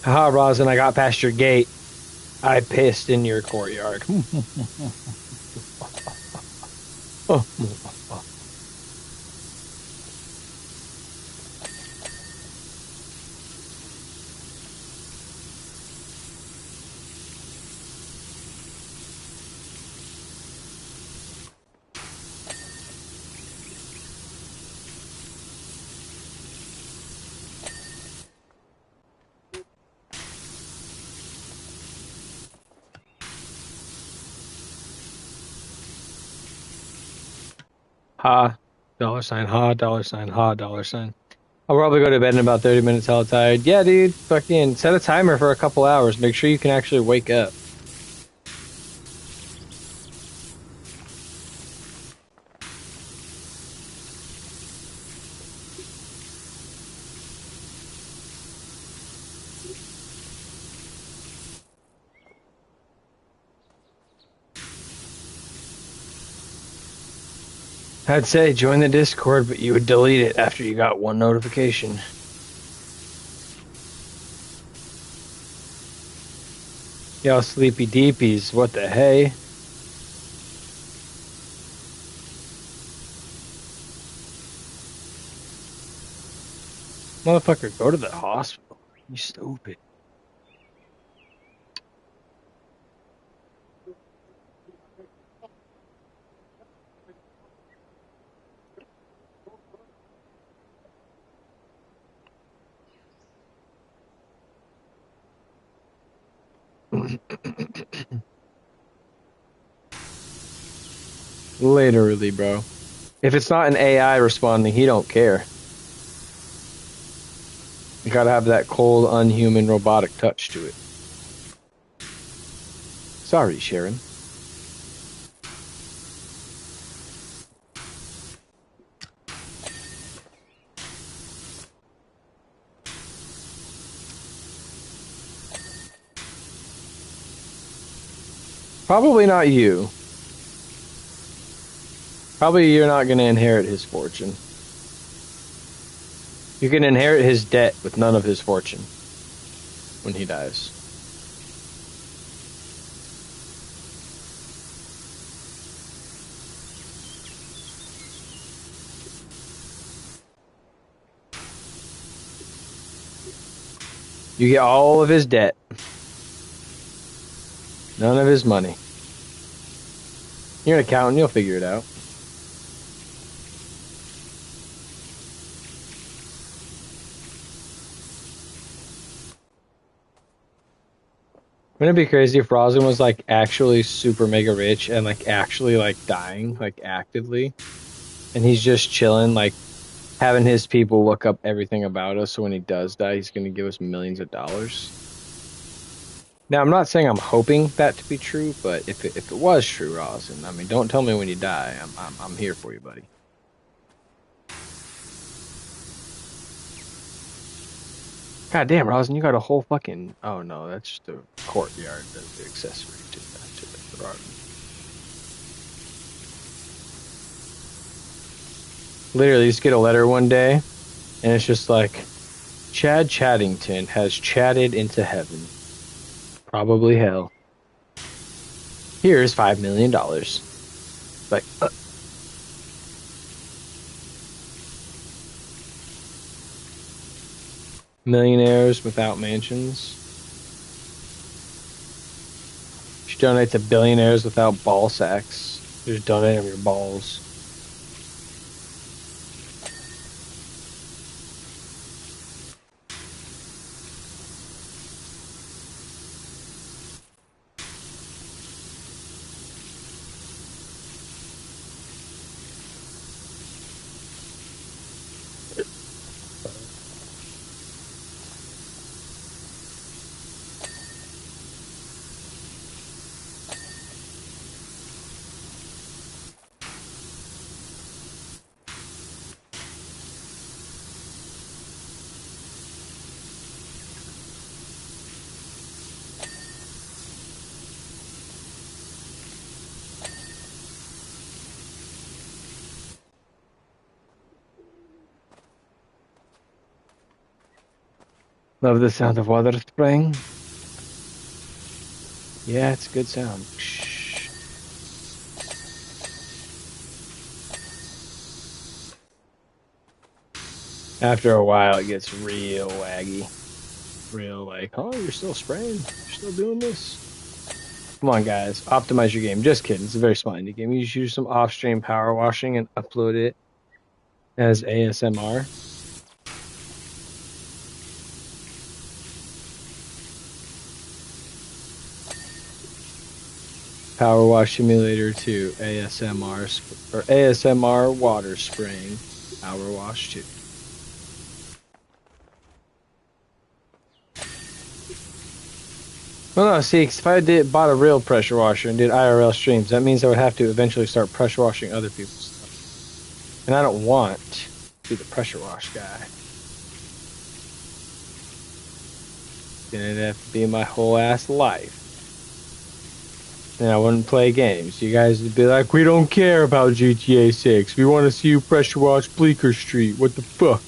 Haha, Rosin, I got past your gate. I pissed in your courtyard. Ha, $, ha, $, ha, $. I'll probably go to bed in about 30 minutes, hella tired. Yeah, dude, fucking set a timer for a couple hours. Make sure you can actually wake up. I'd say join the Discord, but you would delete it after you got one notification. Y'all sleepy deepies, what the hey? Motherfucker, go to the hospital. You stupid. Literally, bro. If it's not an AI responding, he don't care. You gotta have that cold, unhuman, robotic touch to it. Sorry, Sharon. Probably not you. Probably you're not gonna inherit his fortune. You can inherit his debt with none of his fortune when he dies. You get all of his debt. None of his money. You're an accountant, you'll figure it out. Wouldn't it be crazy if Rosin was like actually super mega rich and like actually like dying, like actively, and he's just chilling, like having his people look up everything about us, so when he does die, he's gonna give us millions of dollars. Now, I'm not saying I'm hoping that to be true, but if it was true, Rosin, I mean, don't tell me when you die. I'm here for you, buddy. God damn, Rosin, you got a whole fucking... Oh, no, that's just the courtyard. That's the accessory to the garden. Literally, you just get a letter one day, and it's just like, Chad Chaddington has chatted into heaven. Probably hell. Here's $5 million. Like, millionaires without mansions. You should donate to billionaires without ball sacks. Just donate them your balls. Love the sound of water spraying. Yeah, it's a good sound. After a while, it gets real waggy. Real like, oh, you're still spraying? You're still doing this? Come on, guys. Optimize your game. Just kidding. It's a very small indie game. You just use some off-stream power washing and upload it as ASMR. Power Wash Simulator 2 ASMR or ASMR water spraying Power Wash 2. Well, no, see, 'cause if I bought a real pressure washer and did IRL streams, that means I would have to eventually start pressure washing other people's stuff. And I don't want to be the pressure wash guy. Then it'd have to be my whole ass life. And I wouldn't play games. You guys would be like, we don't care about GTA 6. We want to see you pressure wash Bleecker Street. What the fuck?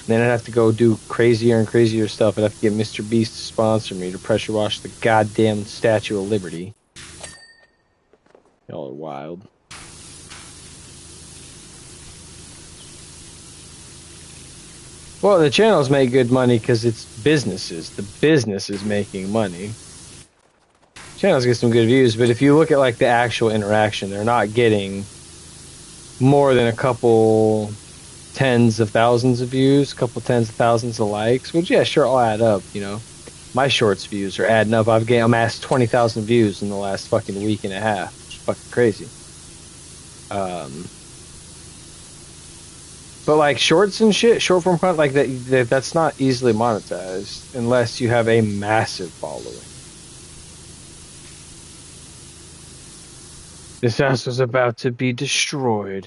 Then I'd have to go do crazier and crazier stuff. I'd have to get Mr. Beast to sponsor me to pressure wash the goddamn Statue of Liberty. Y'all are wild. Well, the channels make good money because it's businesses. The business is making money. Channels get some good views, but if you look at like the actual interaction, they're not getting more than a couple tens of thousands of views, a couple tens of thousands of likes, which yeah, sure, I'll add up, you know. My shorts views are adding up. I'm asked 20,000 views in the last fucking week and a half. It's fucking crazy. But like shorts and shit, short form content like that's not easily monetized unless you have a massive following. This house was about to be destroyed.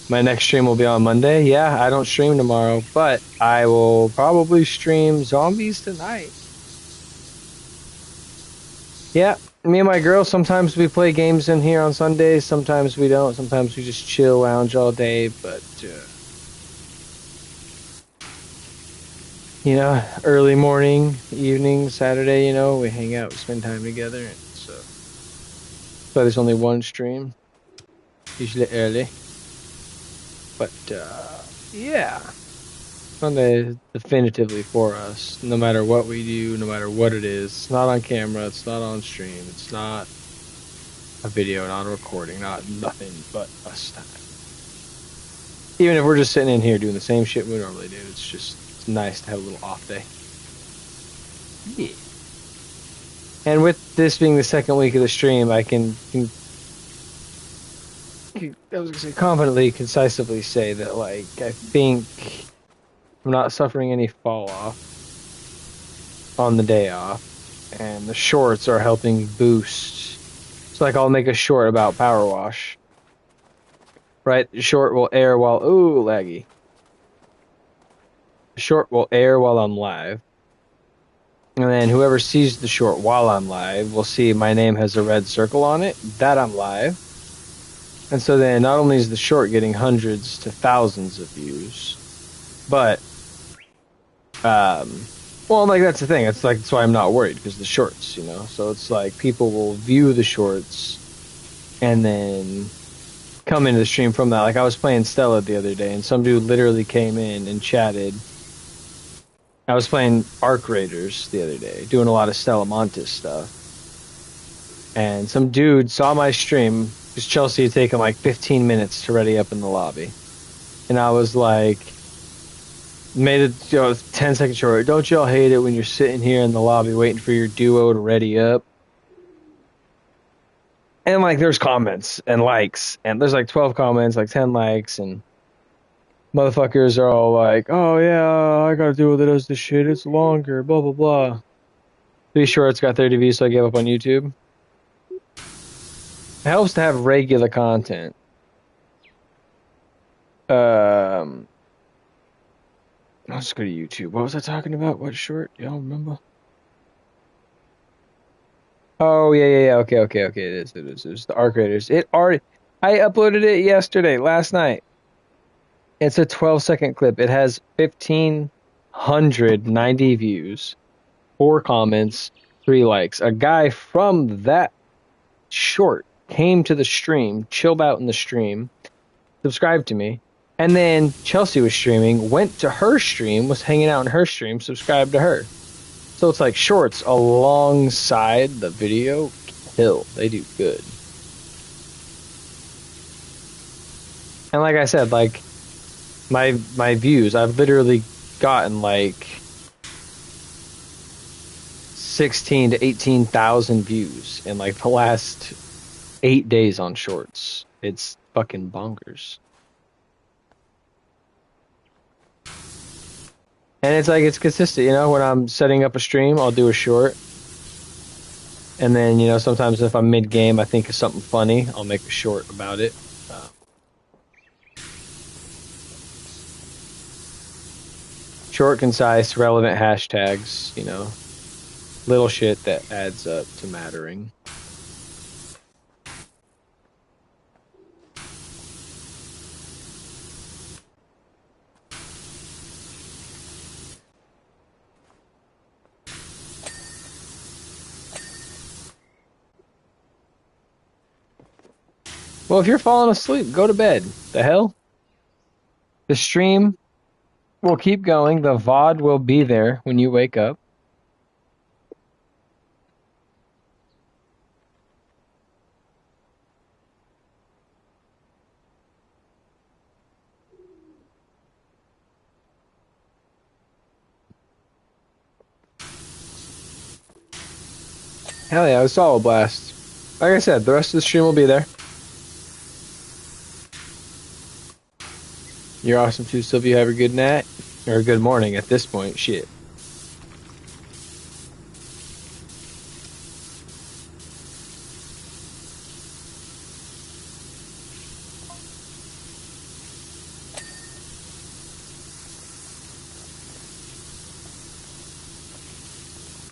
My next stream will be on Monday. Yeah, I don't stream tomorrow, but I will probably stream zombies tonight. Yeah, me and my girl, sometimes we play games in here on Sundays. Sometimes we don't. Sometimes we just chill, lounge all day. But, you know, early morning, evening, Saturday, you know, we hang out, we spend time together. And so there's only one stream, usually early. But, yeah. Sunday is definitively for us, no matter what we do, no matter what it is. It's not on camera, it's not on stream, it's not a video, not a recording, not nothing but us time. Even if we're just sitting in here doing the same shit we normally do, it's nice to have a little off day. Yeah. And with this being the second week of the stream, I can I was gonna say confidently, concisively say that like I think I'm not suffering any fall off on the day off, and the shorts are helping boost. So like I'll make a short about power wash. Right? The short will air while laggy. The short will air while I'm live. And then whoever sees the short while I'm live will see my name has a red circle on it, that I'm live. And so then not only is the short getting hundreds to thousands of views, but Well, like that's the thing. It's like that's why I'm not worried because the shorts, you know. So it's like people will view the shorts and then come into the stream from that. Like I was playing Stella the other day, and some dude literally came in and chatted. I was playing Arc Raiders the other day, doing a lot of Stella Montes stuff, and some dude saw my stream because Chelsea had taken like 15 minutes to ready up in the lobby, and I was like, made it, 10-second short. Don't y'all hate it when you're sitting here in the lobby waiting for your duo to ready up? And like, there's comments and likes, and there's like 12 comments, like 10 likes, and motherfuckers are all like, "Oh yeah, I gotta deal with it as the shit. It's longer, blah blah blah." Be sure it's got 30 views, so I gave up on YouTube. It helps to have regular content. Um, let's go to YouTube. What was I talking about? What short? Y'all remember? Oh yeah. Okay. It is. It's the Arc Raiders. It already. I uploaded it yesterday, last night. It's a 12-second clip. It has 1,590 views, 4 comments, 3 likes. A guy from that short came to the stream, chilled out in the stream, subscribed to me, and then Chelsea was streaming, went to her stream, was hanging out in her stream, subscribed to her. So it's like shorts alongside the video kill. They do good. And like I said, like my views, I've literally gotten like 16 to 18,000 views in like the last 8 days on shorts. It's fucking bonkers. And it's like it's consistent, you know, when I'm setting up a stream, I'll do a short. And then, you know, sometimes if I'm mid-game, I think of something funny, I'll make a short about it. Short, concise, relevant hashtags, you know, little shit that adds up to mattering. Well, if you're falling asleep, go to bed. The hell? The stream will keep going. The VOD will be there when you wake up. Hell yeah, it's all a blast. Like I said, the rest of the stream will be there. You're awesome too, Sylvia. Have a good night. Or a good morning at this point. Shit.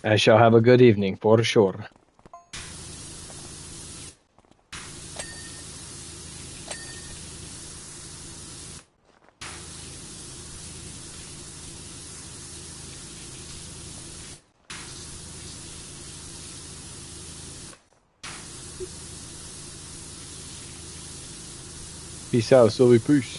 I shall have a good evening, for sure. Peace out, Sylvie. Peace.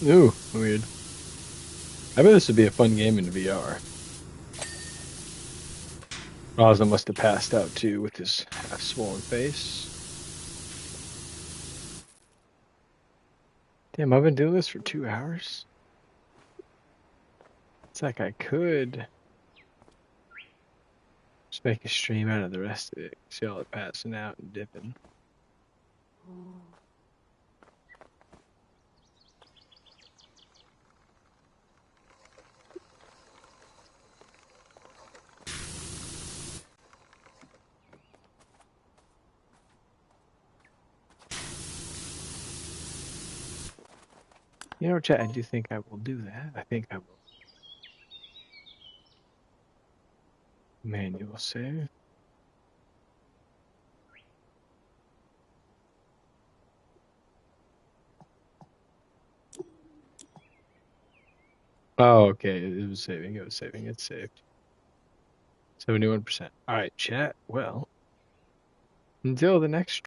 Ooh, weird. I bet this would be a fun game in VR. Rosa must have passed out too with his half swollen face. Damn, I've been doing this for 2 hours. It's like I could just make a stream out of the rest of it. See all it passing out and dipping. You know, chat, I do think I will do that. I think I will. Manual save. Oh, okay. It was saving. It was saving. It's saved. 71%. All right, chat. Well, until the next